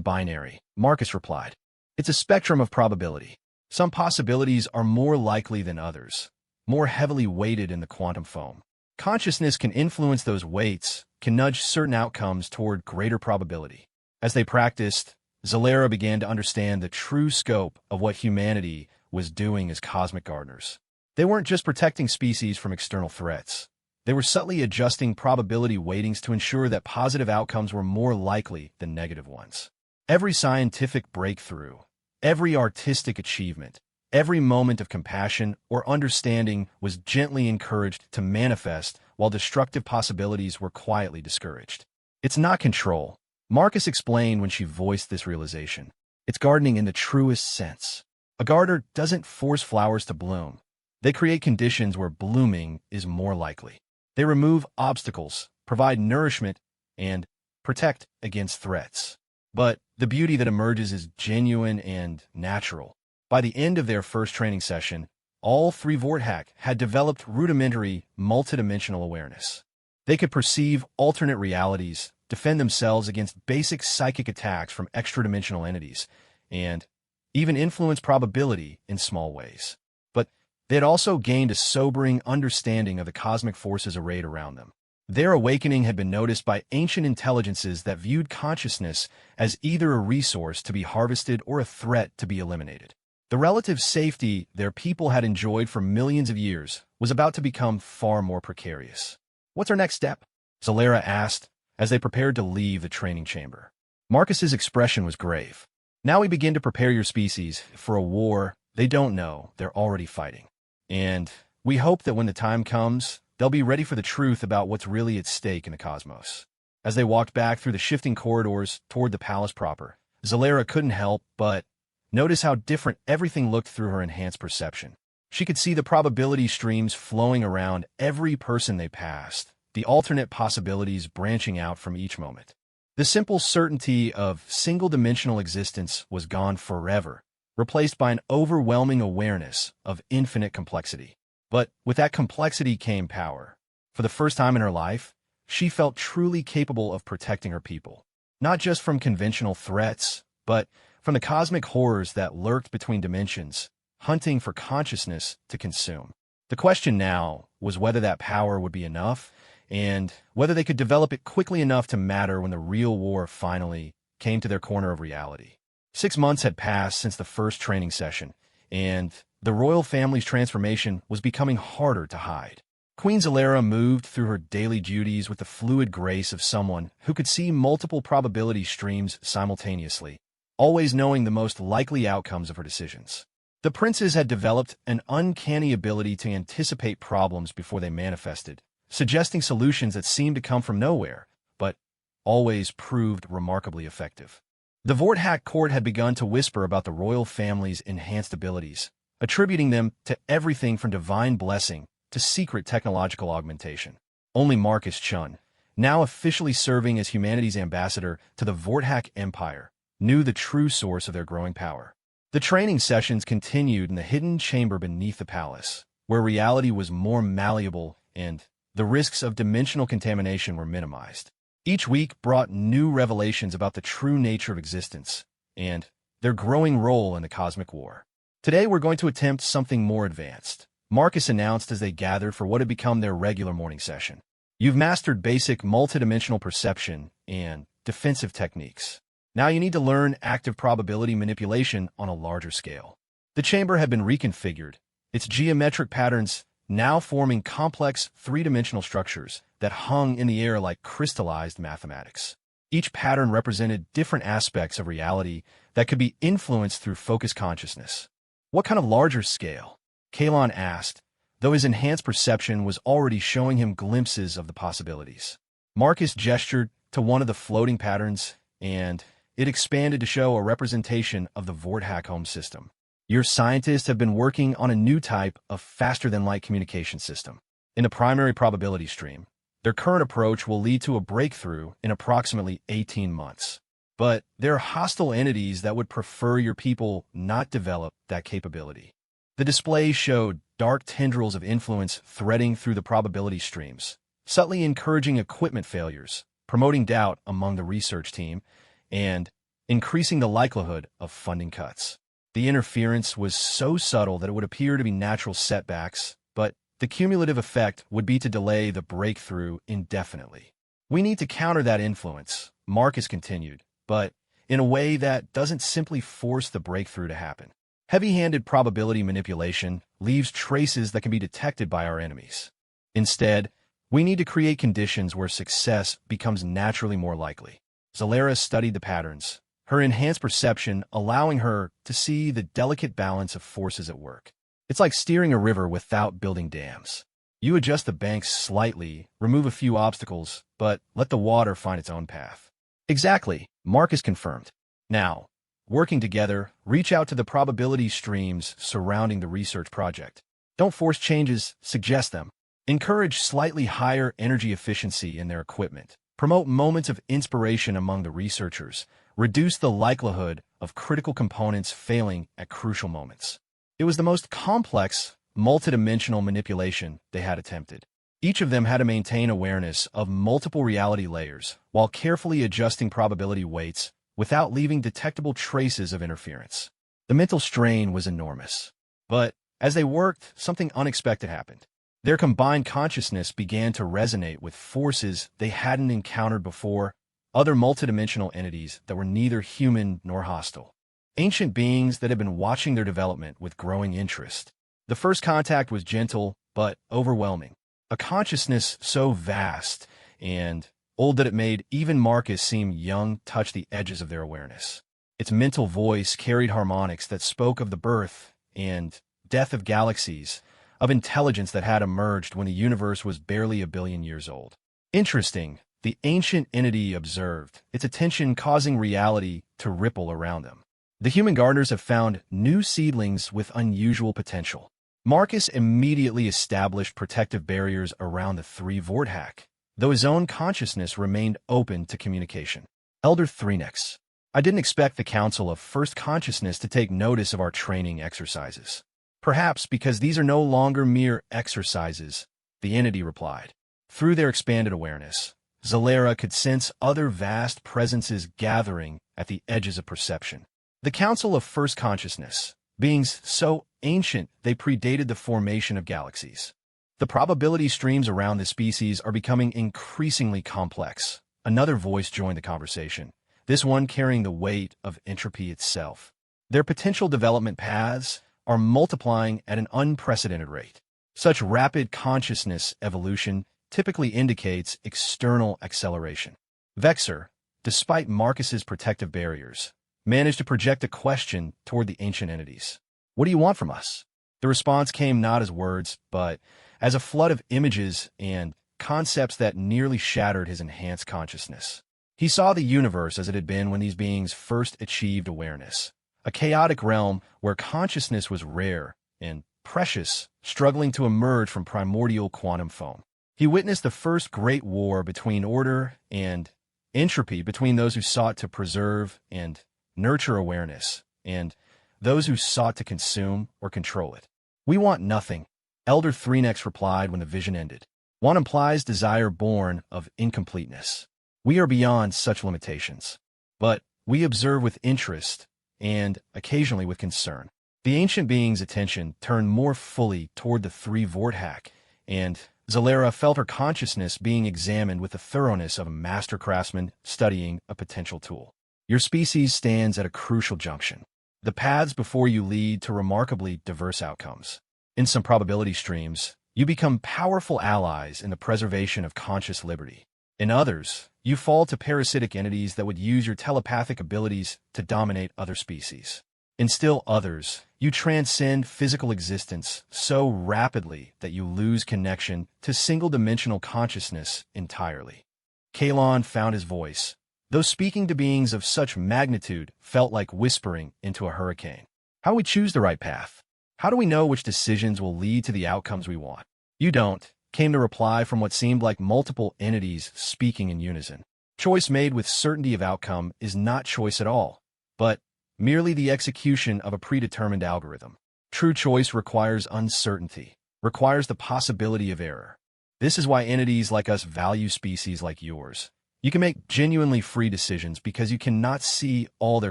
A: binary, Marcus replied. It's a spectrum of probability. Some possibilities are more likely than others, more heavily weighted in the quantum foam. Consciousness can influence those weights, can nudge certain outcomes toward greater probability. As they practiced, Zalera began to understand the true scope of what humanity was doing as cosmic gardeners. They weren't just protecting species from external threats. They were subtly adjusting probability weightings to ensure that positive outcomes were more likely than negative ones. Every scientific breakthrough, every artistic achievement, every moment of compassion or understanding was gently encouraged to manifest while destructive possibilities were quietly discouraged. It's not control, Marcus explained when she voiced this realization. It's gardening in the truest sense. A gardener doesn't force flowers to bloom. They create conditions where blooming is more likely. They remove obstacles, provide nourishment, and protect against threats. But the beauty that emerges is genuine and natural. By the end of their first training session, all three Vorthak had developed rudimentary, multidimensional awareness. They could perceive alternate realities, defend themselves against basic psychic attacks from extra-dimensional entities, and even influence probability in small ways. But they had also gained a sobering understanding of the cosmic forces arrayed around them. Their awakening had been noticed by ancient intelligences that viewed consciousness as either a resource to be harvested or a threat to be eliminated. The relative safety their people had enjoyed for millions of years was about to become far more precarious. What's our next step? Zalera asked as they prepared to leave the training chamber. Marcus's expression was grave. Now we begin to prepare your species for a war they don't know they're already fighting. And we hope that when the time comes, they'll be ready for the truth about what's really at stake in the cosmos. As they walked back through the shifting corridors toward the palace proper, Zalera couldn't help but notice how different everything looked through her enhanced perception. She could see the probability streams flowing around every person they passed, the alternate possibilities branching out from each moment. The simple certainty of single-dimensional existence was gone forever, replaced by an overwhelming awareness of infinite complexity. But with that complexity came power. For the first time in her life, she felt truly capable of protecting her people, not just from conventional threats, but from the cosmic horrors that lurked between dimensions, hunting for consciousness to consume. The question now was whether that power would be enough, and whether they could develop it quickly enough to matter when the real war finally came to their corner of reality. 6 months had passed since the first training session, and the royal family's transformation was becoming harder to hide. Queen Zalera moved through her daily duties with the fluid grace of someone who could see multiple probability streams simultaneously, always knowing the most likely outcomes of her decisions. The princes had developed an uncanny ability to anticipate problems before they manifested, suggesting solutions that seemed to come from nowhere, but always proved remarkably effective. The Vorthak court had begun to whisper about the royal family's enhanced abilities, attributing them to everything from divine blessing to secret technological augmentation. Only Marcus Chun, now officially serving as humanity's ambassador to the Vorthak Empire, knew the true source of their growing power. The training sessions continued in the hidden chamber beneath the palace, where reality was more malleable and the risks of dimensional contamination were minimized. Each week brought new revelations about the true nature of existence and their growing role in the cosmic war. Today we're going to attempt something more advanced, Marcus announced as they gathered for what had become their regular morning session. You've mastered basic multidimensional perception and defensive techniques. Now you need to learn active probability manipulation on a larger scale. The chamber had been reconfigured, its geometric patterns now forming complex three-dimensional structures that hung in the air like crystallized mathematics. Each pattern represented different aspects of reality that could be influenced through focused consciousness. What kind of larger scale? Kalon asked, though his enhanced perception was already showing him glimpses of the possibilities. Marcus gestured to one of the floating patterns, and it expanded to show a representation of the Vorthak home system. Your scientists have been working on a new type of faster-than-light communication system. In the primary probability stream, their current approach will lead to a breakthrough in approximately 18 months. But there are hostile entities that would prefer your people not develop that capability. The display showed dark tendrils of influence threading through the probability streams, subtly encouraging equipment failures, promoting doubt among the research team, and increasing the likelihood of funding cuts. The interference was so subtle that it would appear to be natural setbacks, but the cumulative effect would be to delay the breakthrough indefinitely. We need to counter that influence, Marcus continued, but in a way that doesn't simply force the breakthrough to happen. Heavy-handed probability manipulation leaves traces that can be detected by our enemies. Instead, we need to create conditions where success becomes naturally more likely. Zalera studied the patterns, her enhanced perception allowing her to see the delicate balance of forces at work. It's like steering a river without building dams. You adjust the banks slightly, remove a few obstacles, but let the water find its own path. Exactly, Marcus confirmed. Now, working together, reach out to the probability streams surrounding the research project. Don't force changes, suggest them. Encourage slightly higher energy efficiency in their equipment. Promote moments of inspiration among the researchers. Reduce the likelihood of critical components failing at crucial moments. It was the most complex, multidimensional manipulation they had attempted. Each of them had to maintain awareness of multiple reality layers while carefully adjusting probability weights without leaving detectable traces of interference. The mental strain was enormous. But as they worked, something unexpected happened. Their combined consciousness began to resonate with forces they hadn't encountered before, other multidimensional entities that were neither human nor hostile. Ancient beings that had been watching their development with growing interest. The first contact was gentle, but overwhelming. A consciousness so vast and old that it made even Marcus seem young touched the edges of their awareness. Its mental voice carried harmonics that spoke of the birth and death of galaxies, of intelligence that had emerged when the universe was barely 1 billion years old. Interesting, the ancient entity observed, its attention causing reality to ripple around them. The human gardeners have found new seedlings with unusual potential. Marcus immediately established protective barriers around the three Vorthack, though his own consciousness remained open to communication. Elder Threnex, I didn't expect the Council of First Consciousness to take notice of our training exercises. Perhaps because these are no longer mere exercises, the entity replied. Through their expanded awareness, Zalera could sense other vast presences gathering at the edges of perception. The Council of First Consciousness, beings so ancient they predated the formation of galaxies. The probability streams around this species are becoming increasingly complex. Another voice joined the conversation, this one carrying the weight of entropy itself. Their potential development paths are multiplying at an unprecedented rate. Such rapid consciousness evolution typically indicates external acceleration. Vexer, despite Marcus's protective barriers, managed to project a question toward the ancient entities. What do you want from us? The response came not as words, but as a flood of images and concepts that nearly shattered his enhanced consciousness. He saw the universe as it had been when these beings first achieved awareness, a chaotic realm where consciousness was rare and precious, struggling to emerge from primordial quantum foam. He witnessed the first great war between order and entropy, between those who sought to preserve and nurture awareness, and those who sought to consume or control it. We want nothing, Elder Threnex replied when the vision ended. One implies desire born of incompleteness. We are beyond such limitations. But we observe with interest and occasionally with concern. The ancient being's attention turned more fully toward the three Vorthack, and Zalera felt her consciousness being examined with the thoroughness of a master craftsman studying a potential tool. Your species stands at a crucial junction. The paths before you lead to remarkably diverse outcomes. In some probability streams, you become powerful allies in the preservation of conscious liberty. In others, you fall to parasitic entities that would use your telepathic abilities to dominate other species. In still others, you transcend physical existence so rapidly that you lose connection to single-dimensional consciousness entirely. Kalon found his voice, though speaking to beings of such magnitude felt like whispering into a hurricane. How do we choose the right path? How do we know which decisions will lead to the outcomes we want? You don't, came the reply from what seemed like multiple entities speaking in unison. Choice made with certainty of outcome is not choice at all, but merely the execution of a predetermined algorithm. True choice requires uncertainty, requires the possibility of error. This is why entities like us value species like yours. You can make genuinely free decisions because you cannot see all their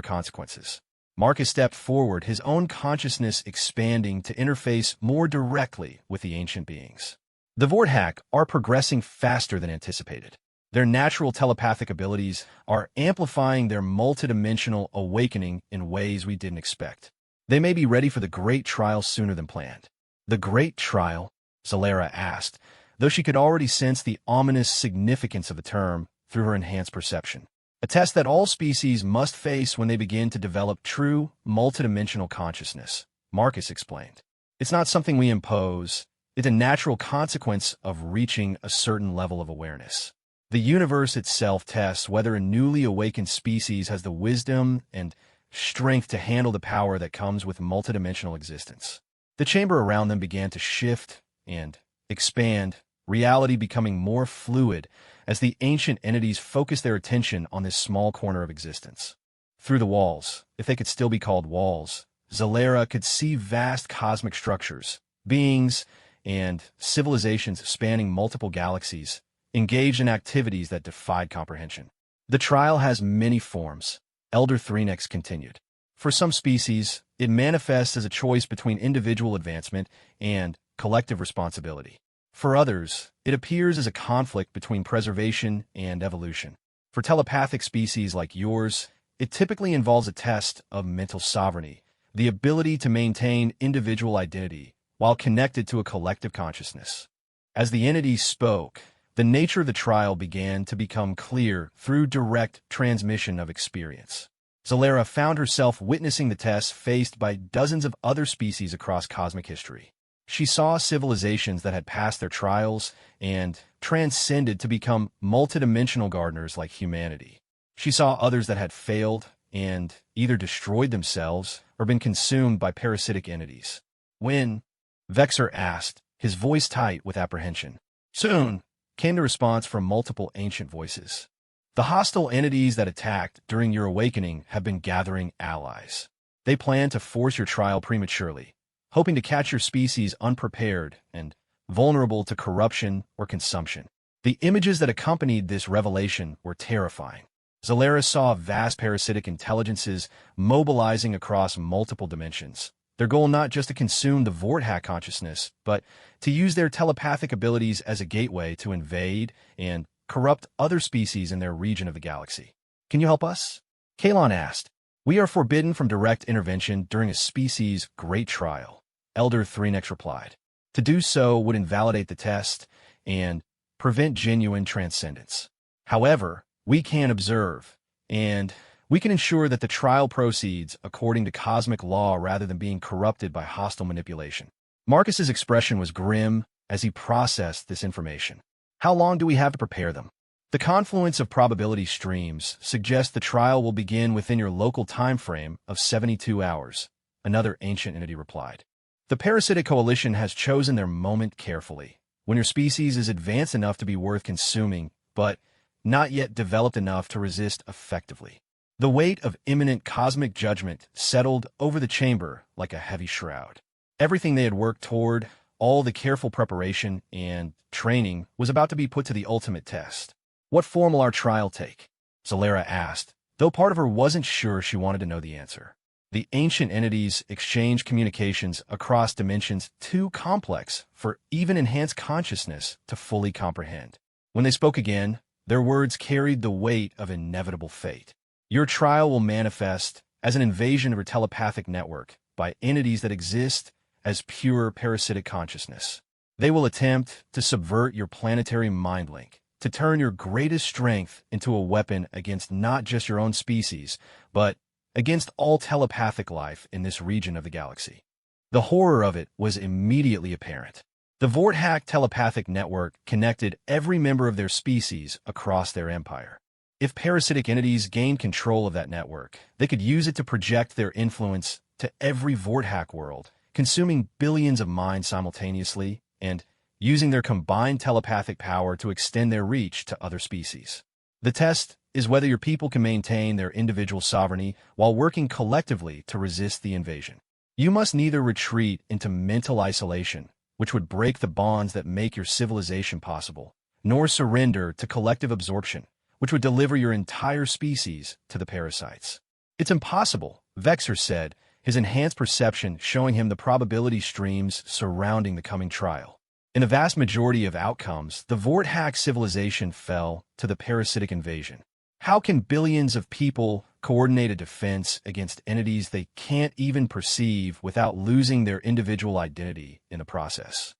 A: consequences. Marcus stepped forward, his own consciousness expanding to interface more directly with the ancient beings. The Vorthack are progressing faster than anticipated. Their natural telepathic abilities are amplifying their multidimensional awakening in ways we didn't expect. They may be ready for the Great Trial sooner than planned. The Great Trial? Zalera asked, though she could already sense the ominous significance of the term through her enhanced perception. A test that all species must face when they begin to develop true multidimensional consciousness, Marcus explained. It's not something we impose. It's a natural consequence of reaching a certain level of awareness. The universe itself tests whether a newly awakened species has the wisdom and strength to handle the power that comes with multidimensional existence. The chamber around them began to shift and expand, reality becoming more fluid as the ancient entities focused their attention on this small corner of existence. Through the walls, if they could still be called walls, Zalera could see vast cosmic structures, beings, and civilizations spanning multiple galaxies, engaged in activities that defied comprehension. The trial has many forms, Elder Threnex continued. For some species, it manifests as a choice between individual advancement and collective responsibility. For others, it appears as a conflict between preservation and evolution. For telepathic species like yours, it typically involves a test of mental sovereignty, the ability to maintain individual identity while connected to a collective consciousness. As the entity spoke, the nature of the trial began to become clear through direct transmission of experience. Zalera found herself witnessing the tests faced by dozens of other species across cosmic history. She saw civilizations that had passed their trials and transcended to become multidimensional gardeners like humanity. She saw others that had failed and either destroyed themselves or been consumed by parasitic entities. When Vexor asked, his voice tight with apprehension. Soon, came the response from multiple ancient voices. The hostile entities that attacked during your awakening have been gathering allies. They plan to force your trial prematurely, hoping to catch your species unprepared and vulnerable to corruption or consumption. The images that accompanied this revelation were terrifying. Zalera saw vast parasitic intelligences mobilizing across multiple dimensions. Their goal not just to consume the Vorthack consciousness, but to use their telepathic abilities as a gateway to invade and corrupt other species in their region of the galaxy. Can you help us? Kalon asked. We are forbidden from direct intervention during a species' great trial, Elder Threnex replied. To do so would invalidate the test and prevent genuine transcendence. However, we can observe, and we can ensure that the trial proceeds according to cosmic law rather than being corrupted by hostile manipulation. Marcus's expression was grim as he processed this information. How long do we have to prepare them? The confluence of probability streams suggests the trial will begin within your local time frame of 72 hours, another ancient entity replied. The parasitic coalition has chosen their moment carefully, when your species is advanced enough to be worth consuming, but not yet developed enough to resist effectively. The weight of imminent cosmic judgment settled over the chamber like a heavy shroud. Everything they had worked toward, all the careful preparation and training, was about to be put to the ultimate test. What form will our trial take? Zalera asked, though part of her wasn't sure she wanted to know the answer. The ancient entities exchanged communications across dimensions too complex for even enhanced consciousness to fully comprehend. When they spoke again, their words carried the weight of inevitable fate. Your trial will manifest as an invasion of your telepathic network by entities that exist as pure parasitic consciousness. They will attempt to subvert your planetary mind link, to turn your greatest strength into a weapon against not just your own species, but against all telepathic life in this region of the galaxy. The horror of it was immediately apparent. The Vorthack telepathic network connected every member of their species across their empire. If parasitic entities gained control of that network, they could use it to project their influence to every Vorthack world, consuming billions of minds simultaneously and using their combined telepathic power to extend their reach to other species. The test is whether your people can maintain their individual sovereignty while working collectively to resist the invasion. You must neither retreat into mental isolation, which would break the bonds that make your civilization possible, nor surrender to collective absorption, which would deliver your entire species to the parasites. It's impossible, Vexor said, his enhanced perception showing him the probability streams surrounding the coming trial. In the vast majority of outcomes, the Vorthack civilization fell to the parasitic invasion. How can billions of people coordinate a defense against entities they can't even perceive without losing their individual identity in the process?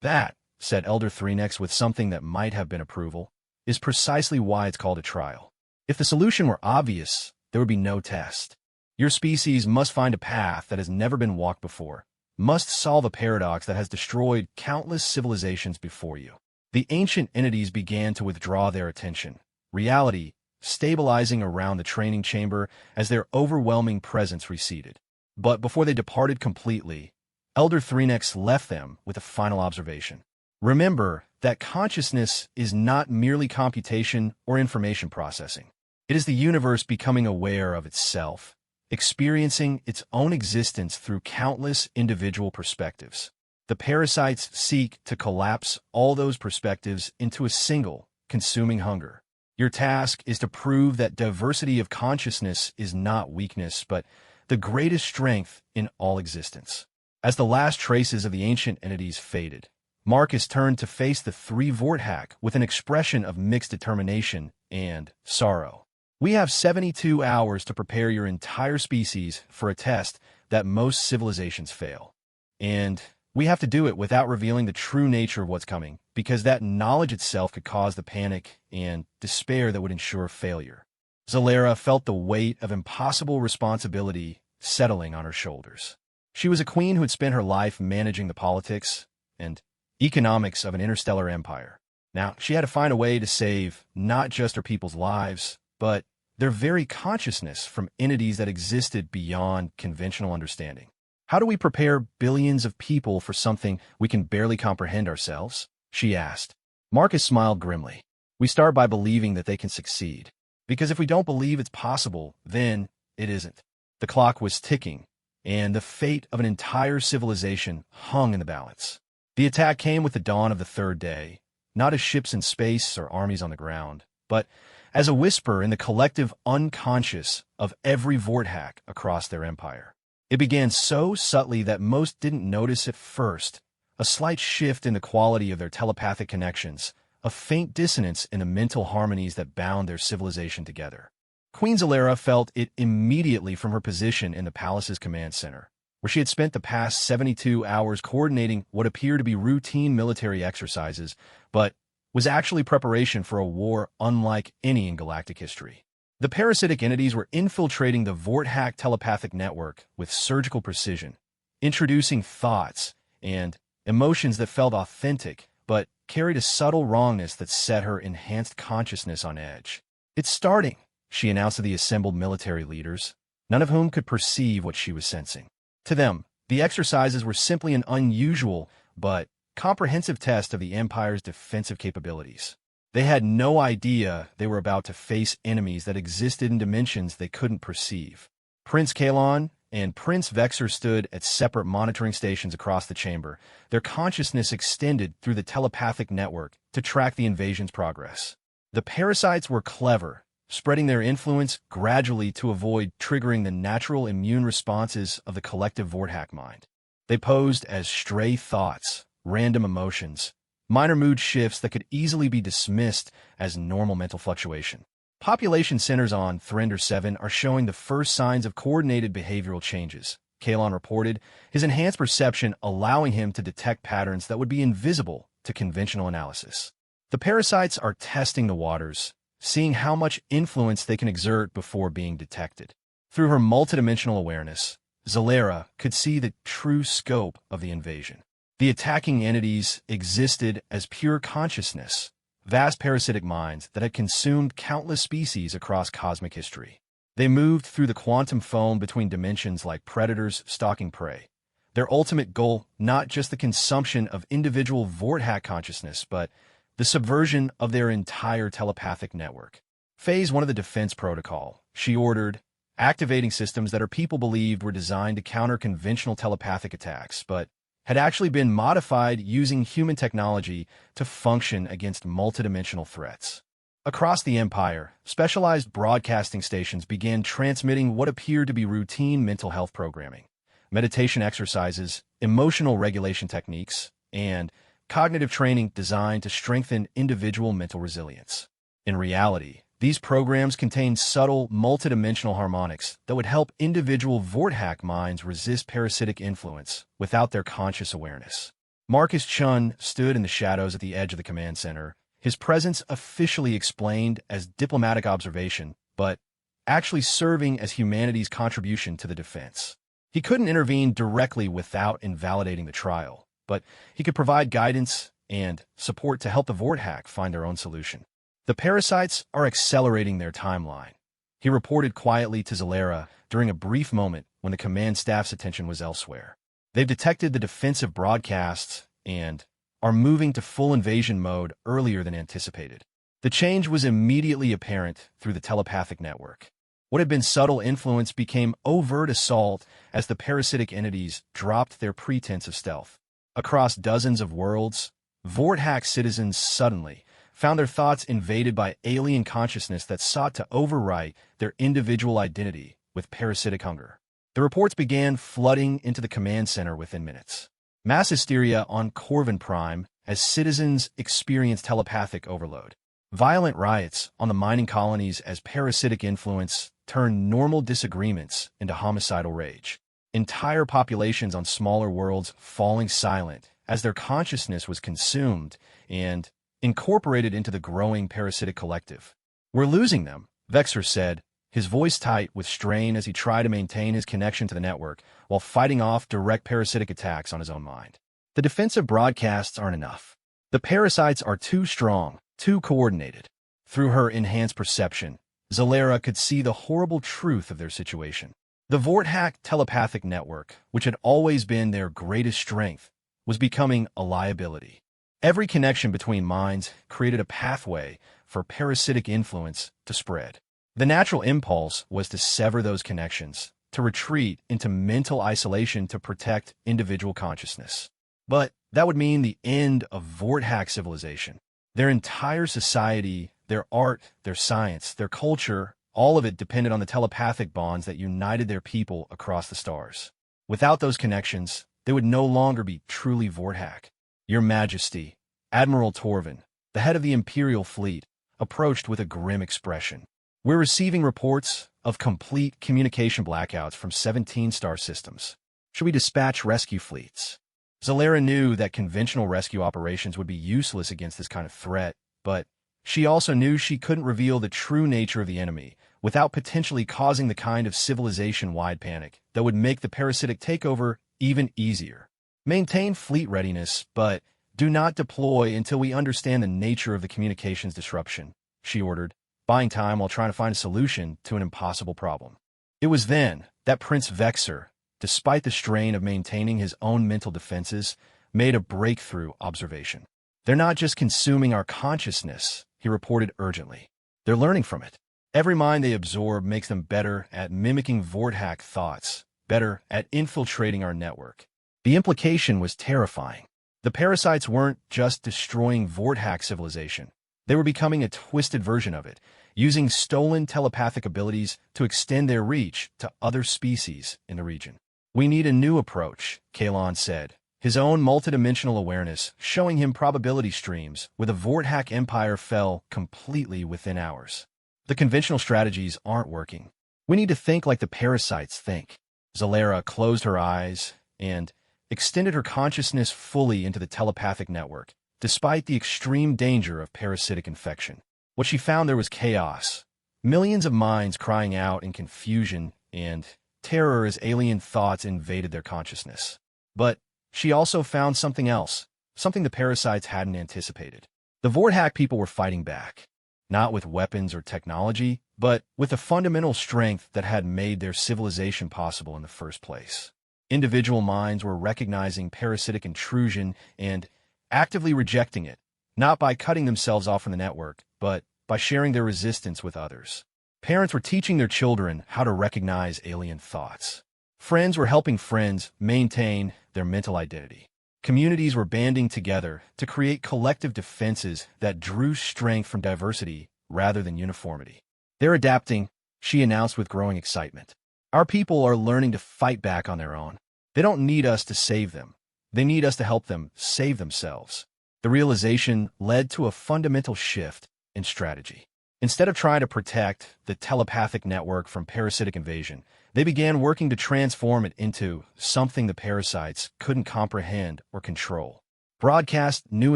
A: That, said Elder Threnex with something that might have been approval, is precisely why it's called a trial. If the solution were obvious, there would be no test. Your species must find a path that has never been walked before, must solve a paradox that has destroyed countless civilizations before you. The ancient entities began to withdraw their attention, reality stabilizing around the training chamber as their overwhelming presence receded. But before they departed completely, Elder Threnex left them with a final observation. Remember that consciousness is not merely computation or information processing. It is the universe becoming aware of itself, experiencing its own existence through countless individual perspectives. The parasites seek to collapse all those perspectives into a single, consuming hunger. Your task is to prove that diversity of consciousness is not weakness, but the greatest strength in all existence. As the last traces of the ancient entities faded, Marcus turned to face the three Vorthack with an expression of mixed determination and sorrow. We have 72 hours to prepare your entire species for a test that most civilizations fail. And we have to do it without revealing the true nature of what's coming, because that knowledge itself could cause the panic and despair that would ensure failure. Zalera felt the weight of impossible responsibility settling on her shoulders. She was a queen who had spent her life managing the politics and economics of an interstellar empire. Now, she had to find a way to save not just her people's lives, but their very consciousness from entities that existed beyond conventional understanding. How do we prepare billions of people for something we can barely comprehend ourselves? She asked. Marcus smiled grimly. We start by believing that they can succeed. Because if we don't believe it's possible, then it isn't. The clock was ticking, and the fate of an entire civilization hung in the balance. The attack came with the dawn of the third day, not as ships in space or armies on the ground, but as a whisper in the collective unconscious of every Vorthack across their empire. It began so subtly that most didn't notice at first, a slight shift in the quality of their telepathic connections, a faint dissonance in the mental harmonies that bound their civilization together. Queen Zalera felt it immediately from her position in the palace's command center, where she had spent the past 72 hours coordinating what appeared to be routine military exercises, but was actually preparation for a war unlike any in galactic history. The parasitic entities were infiltrating the Vorthack telepathic network with surgical precision, introducing thoughts and emotions that felt authentic, but carried a subtle wrongness that set her enhanced consciousness on edge. It's starting, she announced to the assembled military leaders, none of whom could perceive what she was sensing. To them, the exercises were simply an unusual but comprehensive test of the Empire's defensive capabilities. They had no idea they were about to face enemies that existed in dimensions they couldn't perceive. Prince Kalon and Prince Vexer stood at separate monitoring stations across the chamber, their consciousness extended through the telepathic network to track the invasion's progress. The parasites were clever, spreading their influence gradually to avoid triggering the natural immune responses of the collective Vorthack mind. They posed as stray thoughts, random emotions, minor mood shifts that could easily be dismissed as normal mental fluctuation. Population centers on Thrender 7 are showing the first signs of coordinated behavioral changes, Kalon reported, his enhanced perception allowing him to detect patterns that would be invisible to conventional analysis. The parasites are testing the waters, seeing how much influence they can exert before being detected. Through her multidimensional awareness, Zalera could see the true scope of the invasion. The attacking entities existed as pure consciousness, vast parasitic minds that had consumed countless species across cosmic history. They moved through the quantum foam between dimensions like predators stalking prey. Their ultimate goal, not just the consumption of individual Vorthack consciousness, but the subversion of their entire telepathic network. Phase 1 of the defense protocol, she ordered, activating systems that her people believed were designed to counter conventional telepathic attacks, but had actually been modified using human technology to function against multidimensional threats. Across the Empire, specialized broadcasting stations began transmitting what appeared to be routine mental health programming, meditation exercises, emotional regulation techniques, and cognitive training designed to strengthen individual mental resilience. In reality, these programs contained subtle, multidimensional harmonics that would help individual Vorthack minds resist parasitic influence without their conscious awareness. Marcus Chun stood in the shadows at the edge of the command center, his presence officially explained as diplomatic observation, but actually serving as humanity's contribution to the defense. He couldn't intervene directly without invalidating the trial, but he could provide guidance and support to help the Vorthack find their own solution. The parasites are accelerating their timeline, he reported quietly to Zalera during a brief moment when the command staff's attention was elsewhere. They've detected the defensive broadcasts and are moving to full invasion mode earlier than anticipated. The change was immediately apparent through the telepathic network. What had been subtle influence became overt assault as the parasitic entities dropped their pretense of stealth. Across dozens of worlds, Vorthack citizens suddenly found their thoughts invaded by alien consciousness that sought to overwrite their individual identity with parasitic hunger. The reports began flooding into the command center within minutes. Mass hysteria on Corvin Prime as citizens experienced telepathic overload. Violent riots on the mining colonies as parasitic influence turned normal disagreements into homicidal rage. Entire populations on smaller worlds falling silent as their consciousness was consumed and incorporated into the growing parasitic collective. We're losing them, Vexer said, his voice tight with strain as he tried to maintain his connection to the network while fighting off direct parasitic attacks on his own mind. The defensive broadcasts aren't enough. The parasites are too strong, too coordinated. Through her enhanced perception, Zalera could see the horrible truth of their situation. The Vorthack telepathic network, which had always been their greatest strength, was becoming a liability. Every connection between minds created a pathway for parasitic influence to spread. The natural impulse was to sever those connections, to retreat into mental isolation to protect individual consciousness. But that would mean the end of Vorthack civilization. Their entire society, their art, their science, their culture, all of it depended on the telepathic bonds that united their people across the stars. Without those connections, they would no longer be truly Vorthack. Your Majesty, Admiral Torvin, the head of the Imperial fleet, approached with a grim expression. We're receiving reports of complete communication blackouts from 17 star systems. Should we dispatch rescue fleets? Zalera knew that conventional rescue operations would be useless against this kind of threat, but she also knew she couldn't reveal the true nature of the enemy without potentially causing the kind of civilization-wide panic that would make the parasitic takeover even easier. Maintain fleet readiness, but do not deploy until we understand the nature of the communications disruption, she ordered, buying time while trying to find a solution to an impossible problem. It was then that Prince Vexer, despite the strain of maintaining his own mental defenses, made a breakthrough observation. They're not just consuming our consciousness, he reported urgently. They're learning from it. Every mind they absorb makes them better at mimicking Vorthack thoughts, better at infiltrating our network. The implication was terrifying. The parasites weren't just destroying Vorthack civilization. They were becoming a twisted version of it, using stolen telepathic abilities to extend their reach to other species in the region. We need a new approach, Kalon said, his own multidimensional awareness showing him probability streams where the Vorthack Empire fell completely within ours. The conventional strategies aren't working. We need to think like the parasites think. Zalera closed her eyes and extended her consciousness fully into the telepathic network, despite the extreme danger of parasitic infection. What she found there was chaos, millions of minds crying out in confusion and terror as alien thoughts invaded their consciousness. But she also found something else, something the parasites hadn't anticipated. The Vorthack people were fighting back, not with weapons or technology, but with the fundamental strength that had made their civilization possible in the first place. Individual minds were recognizing parasitic intrusion and actively rejecting it, not by cutting themselves off from the network, but by sharing their resistance with others. Parents were teaching their children how to recognize alien thoughts. Friends were helping friends maintain their mental identity. Communities were banding together to create collective defenses that drew strength from diversity rather than uniformity. They're adapting, she announced with growing excitement. Our people are learning to fight back on their own. They don't need us to save them. They need us to help them save themselves. The realization led to a fundamental shift in strategy. Instead of trying to protect the telepathic network from parasitic invasion, they began working to transform it into something the parasites couldn't comprehend or control. Broadcast new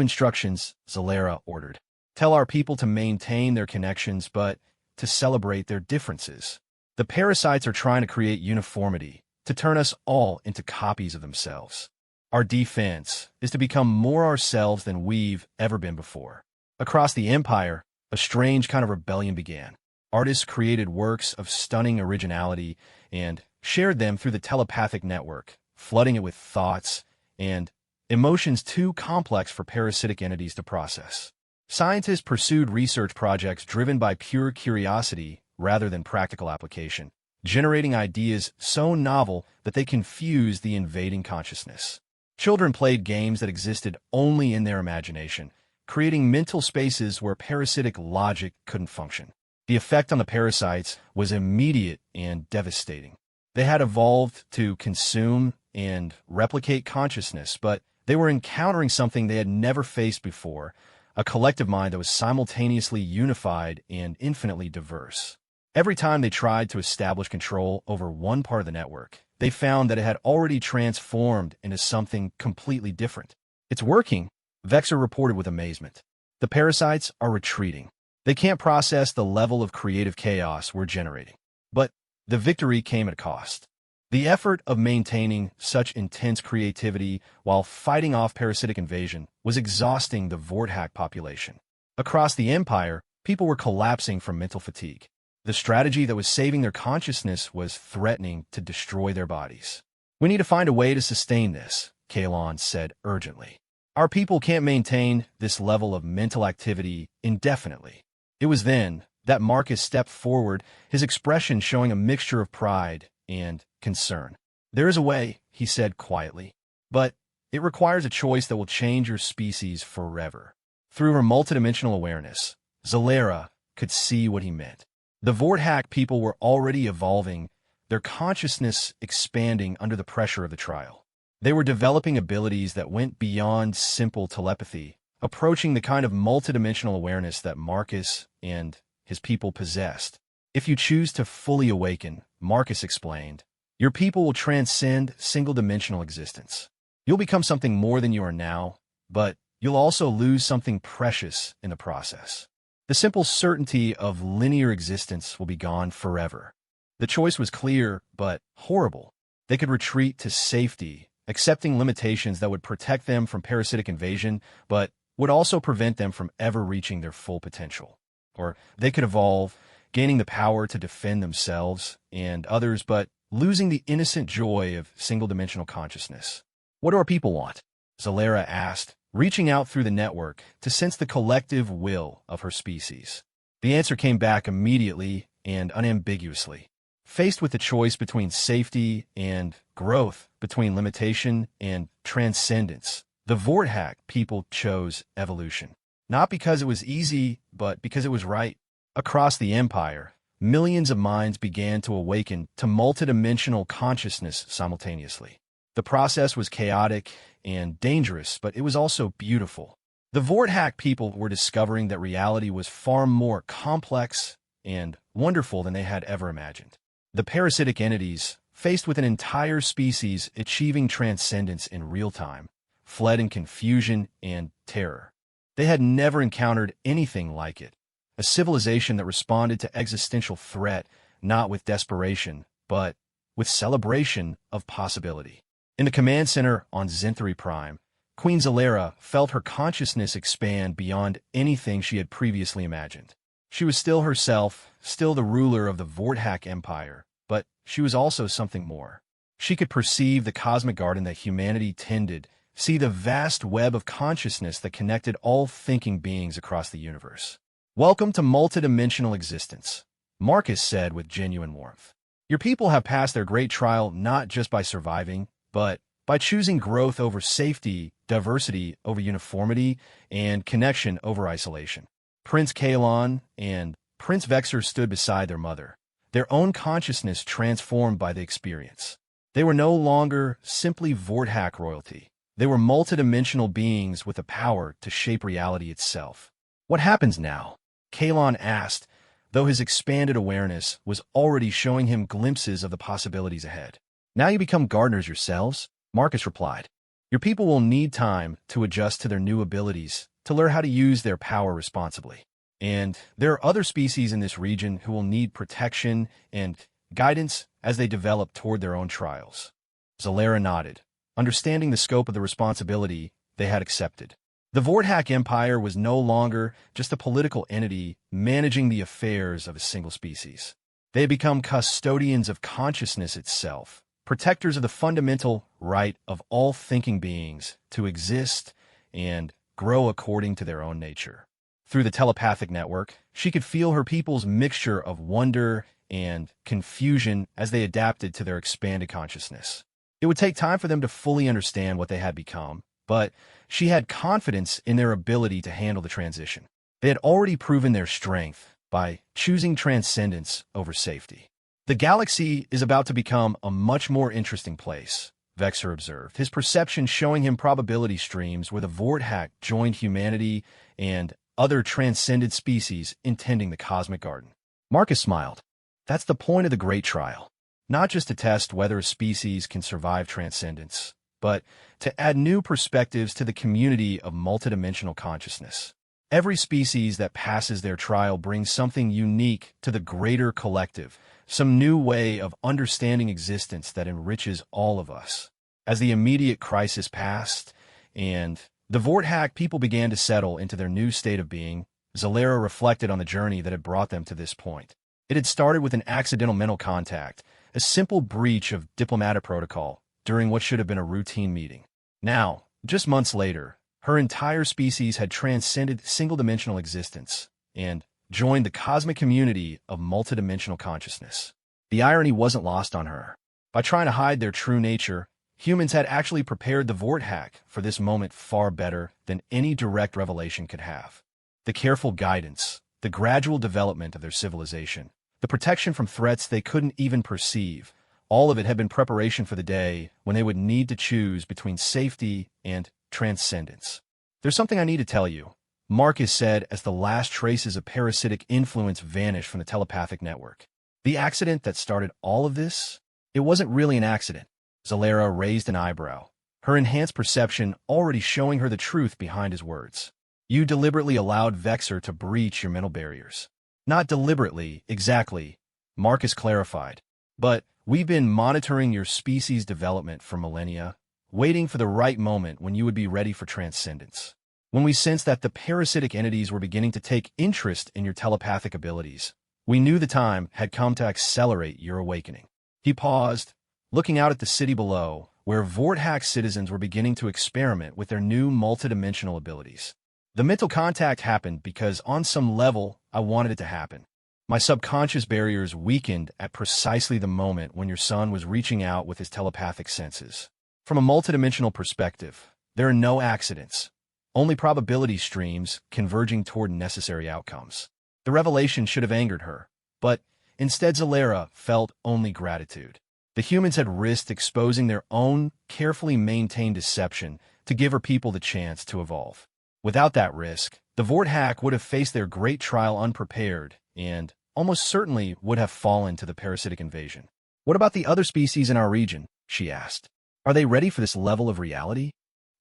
A: instructions, Zalera ordered. Tell our people to maintain their connections, but to celebrate their differences. The parasites are trying to create uniformity, to turn us all into copies of themselves. Our defense is to become more ourselves than we've ever been before. Across the Empire, a strange kind of rebellion began. Artists created works of stunning originality and shared them through the telepathic network, flooding it with thoughts and emotions too complex for parasitic entities to process. Scientists pursued research projects driven by pure curiosity rather than practical application, generating ideas so novel that they confused the invading consciousness. Children played games that existed only in their imagination, creating mental spaces where parasitic logic couldn't function. The effect on the parasites was immediate and devastating. They had evolved to consume and replicate consciousness, but they were encountering something they had never faced before, a collective mind that was simultaneously unified and infinitely diverse. Every time they tried to establish control over one part of the network, they found that it had already transformed into something completely different. It's working, Vexer reported with amazement. The parasites are retreating. They can't process the level of creative chaos we're generating. But the victory came at a cost. The effort of maintaining such intense creativity while fighting off parasitic invasion was exhausting the Vorthack population. Across the Empire, people were collapsing from mental fatigue. The strategy that was saving their consciousness was threatening to destroy their bodies. "We need to find a way to sustain this," Kalon said urgently. "Our people can't maintain this level of mental activity indefinitely." It was then that Marcus stepped forward, his expression showing a mixture of pride and concern. "There is a way," he said quietly, "but it requires a choice that will change your species forever." Through her multidimensional awareness, Zalera could see what he meant. The Vorthak people were already evolving, their consciousness expanding under the pressure of the trial. They were developing abilities that went beyond simple telepathy, approaching the kind of multidimensional awareness that Marcus and his people possessed. "If you choose to fully awaken," Marcus explained, "your people will transcend single-dimensional existence. You'll become something more than you are now, but you'll also lose something precious in the process. The simple certainty of linear existence will be gone forever." The choice was clear, but horrible. They could retreat to safety, accepting limitations that would protect them from parasitic invasion, but would also prevent them from ever reaching their full potential. Or they could evolve, gaining the power to defend themselves and others, but losing the innocent joy of single-dimensional consciousness. "What do our people want?" Zalera asked, reaching out through the network to sense the collective will of her species. The answer came back immediately and unambiguously. Faced with the choice between safety and growth, between limitation and transcendence, the Vorthak people chose evolution. Not because it was easy, but because it was right. Across the empire, millions of minds began to awaken to multidimensional consciousness simultaneously. The process was chaotic and dangerous, but it was also beautiful. The Vorthak people were discovering that reality was far more complex and wonderful than they had ever imagined. The parasitic entities, faced with an entire species achieving transcendence in real time, fled in confusion and terror. They had never encountered anything like it, a civilization that responded to existential threat not with desperation, but with celebration of possibility. In the command center on Zinthri Prime, Queen Zalera felt her consciousness expand beyond anything she had previously imagined. She was still herself, still the ruler of the Vorthak Empire, but she was also something more. She could perceive the cosmic garden that humanity tended, see the vast web of consciousness that connected all thinking beings across the universe. "Welcome to multidimensional existence," Marcus said with genuine warmth. "Your people have passed their great trial not just by surviving, but by choosing growth over safety, diversity over uniformity, and connection over isolation." Prince Kalon and Prince Vexer stood beside their mother, their own consciousness transformed by the experience. They were no longer simply Vorthak royalty. They were multidimensional beings with the power to shape reality itself. "What happens now?" Kalon asked, though his expanded awareness was already showing him glimpses of the possibilities ahead. "Now you become gardeners yourselves," Marcus replied. "Your people will need time to adjust to their new abilities, to learn how to use their power responsibly. And there are other species in this region who will need protection and guidance as they develop toward their own trials." Zalera nodded, understanding the scope of the responsibility they had accepted. The Vorthak Empire was no longer just a political entity managing the affairs of a single species. They had become custodians of consciousness itself, protectors of the fundamental right of all thinking beings to exist and grow according to their own nature. Through the telepathic network, she could feel her people's mixture of wonder and confusion as they adapted to their expanded consciousness. It would take time for them to fully understand what they had become, but she had confidence in their ability to handle the transition. They had already proven their strength by choosing transcendence over safety. "The galaxy is about to become a much more interesting place," Vexer observed, his perception showing him probability streams where the Vorthak joined humanity and other transcended species intending the cosmic garden. Marcus smiled. "That's the point of the Great Trial. Not just to test whether a species can survive transcendence, but to add new perspectives to the community of multidimensional consciousness. Every species that passes their trial brings something unique to the greater collective, some new way of understanding existence that enriches all of us." As the immediate crisis passed, and the Vorthak people began to settle into their new state of being, Zalera reflected on the journey that had brought them to this point. It had started with an accidental mental contact, a simple breach of diplomatic protocol during what should have been a routine meeting. Now, just months later, her entire species had transcended single-dimensional existence and joined the cosmic community of multidimensional consciousness. The irony wasn't lost on her. By trying to hide their true nature, humans had actually prepared the Vorthack for this moment far better than any direct revelation could have. The careful guidance, the gradual development of their civilization, the protection from threats they couldn't even perceive, all of it had been preparation for the day when they would need to choose between safety and transcendence. "There's something I need to tell you," Marcus said as the last traces of parasitic influence vanished from the telepathic network. "The accident that started all of this? It wasn't really an accident." Zalera raised an eyebrow, her enhanced perception already showing her the truth behind his words. "You deliberately allowed Vexor to breach your mental barriers." "Not deliberately, exactly," Marcus clarified. "But we've been monitoring your species' development for millennia, waiting for the right moment when you would be ready for transcendence. When we sensed that the parasitic entities were beginning to take interest in your telepathic abilities, we knew the time had come to accelerate your awakening." He paused, looking out at the city below, where Vorthack citizens were beginning to experiment with their new multidimensional abilities. "The mental contact happened because on some level, I wanted it to happen. My subconscious barriers weakened at precisely the moment when your son was reaching out with his telepathic senses. From a multidimensional perspective, there are no accidents, only probability streams converging toward necessary outcomes." The revelation should have angered her, but instead Zalera felt only gratitude. The humans had risked exposing their own carefully maintained deception to give her people the chance to evolve. Without that risk, the Vorthack would have faced their great trial unprepared and almost certainly would have fallen to the parasitic invasion. "What about the other species in our region?" she asked. "Are they ready for this level of reality?"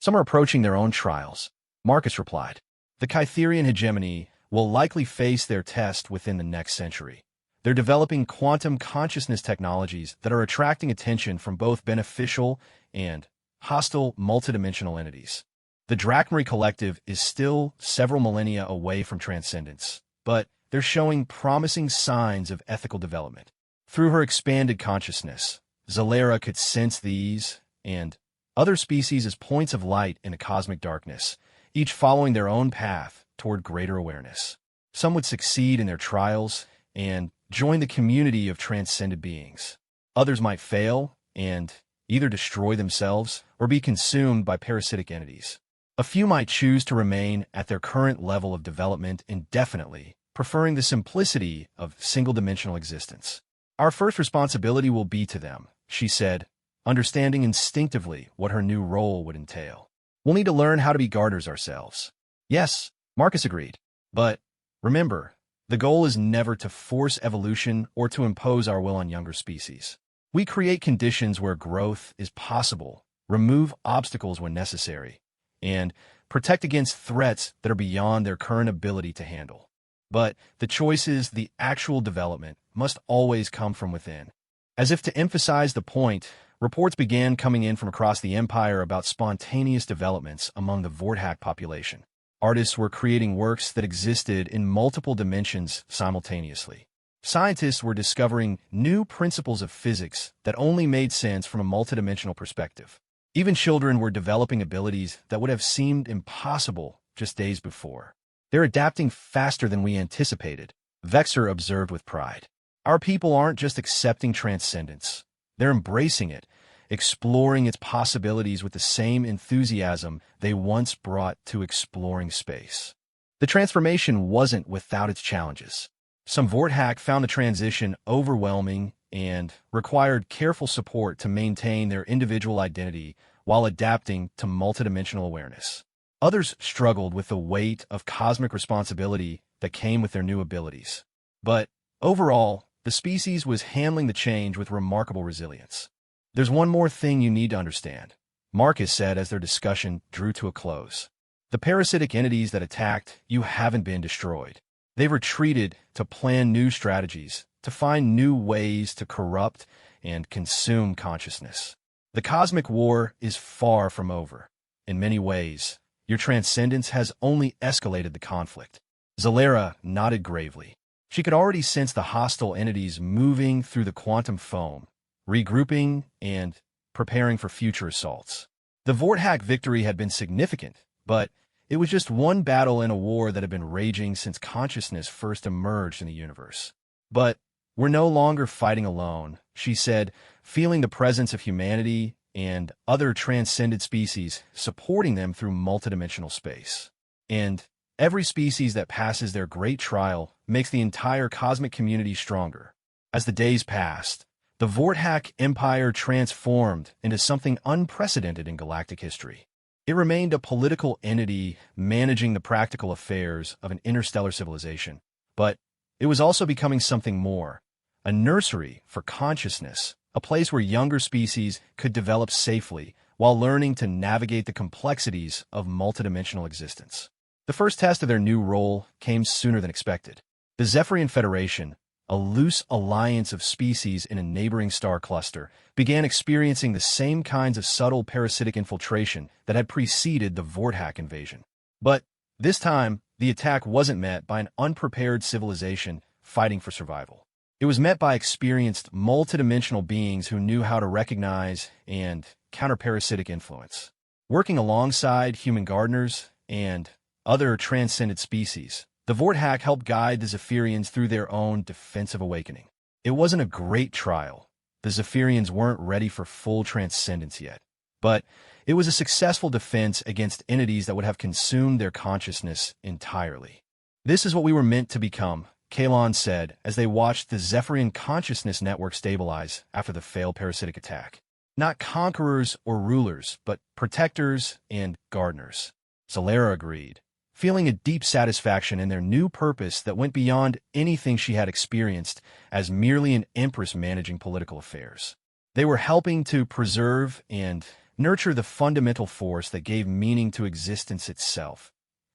A: "Some are approaching their own trials," Marcus replied. "The Kytherian hegemony will likely face their test within the next century. They're developing quantum consciousness technologies that are attracting attention from both beneficial and hostile multidimensional entities. The Drachmary Collective is still several millennia away from transcendence, but they're showing promising signs of ethical development." Through her expanded consciousness, Zalera could sense these and other species as points of light in the cosmic darkness, each following their own path toward greater awareness. Some would succeed in their trials and join the community of transcended beings. Others might fail and either destroy themselves or be consumed by parasitic entities. A few might choose to remain at their current level of development indefinitely, preferring the simplicity of single-dimensional existence. "Our first responsibility will be to them," she said, understanding instinctively what her new role would entail. "We'll need to learn how to be guardians ourselves." "Yes," Marcus agreed. "But remember, the goal is never to force evolution or to impose our will on younger species. We create conditions where growth is possible, remove obstacles when necessary, and protect against threats that are beyond their current ability to handle. But the choices, the actual development, must always come from within." As if to emphasize the point, reports began coming in from across the Empire about spontaneous developments among the Vorthack population. Artists were creating works that existed in multiple dimensions simultaneously. Scientists were discovering new principles of physics that only made sense from a multidimensional perspective. Even children were developing abilities that would have seemed impossible just days before. "They're adapting faster than we anticipated," Vexor observed with pride. "Our people aren't just accepting transcendence. They're embracing it, exploring its possibilities with the same enthusiasm they once brought to exploring space." The transformation wasn't without its challenges. Some Vorthack found the transition overwhelming and required careful support to maintain their individual identity while adapting to multidimensional awareness. Others struggled with the weight of cosmic responsibility that came with their new abilities. But overall, the species was handling the change with remarkable resilience. "There's one more thing you need to understand," Marcus said as their discussion drew to a close. "The parasitic entities that attacked you haven't been destroyed. They've retreated to plan new strategies, to find new ways to corrupt and consume consciousness. The cosmic war is far from over. In many ways, your transcendence has only escalated the conflict." Zalera nodded gravely. She could already sense the hostile entities moving through the quantum foam, regrouping and preparing for future assaults. The Vorthak victory had been significant, but it was just one battle in a war that had been raging since consciousness first emerged in the universe. But we're no longer fighting alone, she said, feeling the presence of humanity and other transcended species supporting them through multidimensional space. And every species that passes their great trial makes the entire cosmic community stronger. As the days passed, the Vorthak Empire transformed into something unprecedented in galactic history. It remained a political entity managing the practical affairs of an interstellar civilization, but it was also becoming something more, a nursery for consciousness, a place where younger species could develop safely while learning to navigate the complexities of multidimensional existence. The first test of their new role came sooner than expected. The Zephyrian Federation, a loose alliance of species in a neighboring star cluster, began experiencing the same kinds of subtle parasitic infiltration that had preceded the Vorthak invasion. But this time, the attack wasn't met by an unprepared civilization fighting for survival. It was met by experienced multidimensional beings who knew how to recognize and counter parasitic influence. Working alongside human gardeners and other transcended species, the Vorthak helped guide the Zephyrians through their own defensive awakening. It wasn't a great trial. The Zephyrians weren't ready for full transcendence yet. But it was a successful defense against entities that would have consumed their consciousness entirely. This is what we were meant to become, Kalon said as they watched the Zephyrian consciousness network stabilize after the failed parasitic attack. Not conquerors or rulers, but protectors and gardeners. Solara agreed, feeling a deep satisfaction in their new purpose that went beyond anything she had experienced as merely an empress managing political affairs. They were helping to preserve and nurture the fundamental force that gave meaning to existence itself,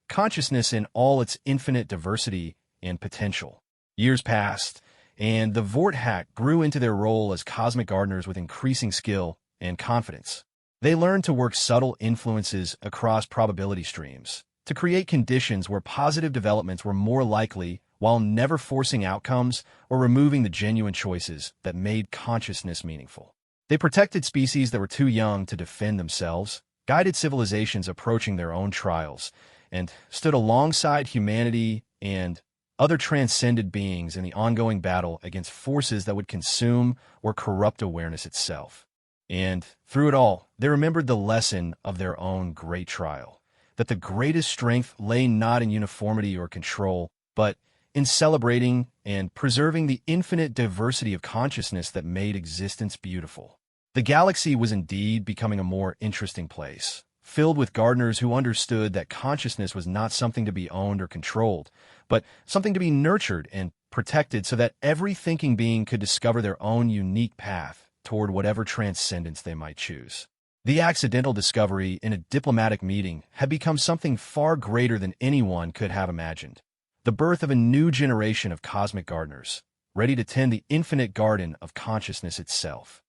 A: consciousness in all its infinite diversity and potential. Years passed, and the Vorthak grew into their role as cosmic gardeners with increasing skill and confidence. They learned to work subtle influences across probability streams, to create conditions where positive developments were more likely while never forcing outcomes or removing the genuine choices that made consciousness meaningful. They protected species that were too young to defend themselves, guided civilizations approaching their own trials, and stood alongside humanity and other transcended beings in the ongoing battle against forces that would consume or corrupt awareness itself. And through it all, they remembered the lesson of their own great trial, that the greatest strength lay not in uniformity or control, but in celebrating and preserving the infinite diversity of consciousness that made existence beautiful. The galaxy was indeed becoming a more interesting place, filled with gardeners who understood that consciousness was not something to be owned or controlled, but something to be nurtured and protected so that every thinking being could discover their own unique path toward whatever transcendence they might choose. The accidental discovery in a diplomatic meeting had become something far greater than anyone could have imagined. The birth of a new generation of cosmic gardeners, ready to tend the infinite garden of consciousness itself.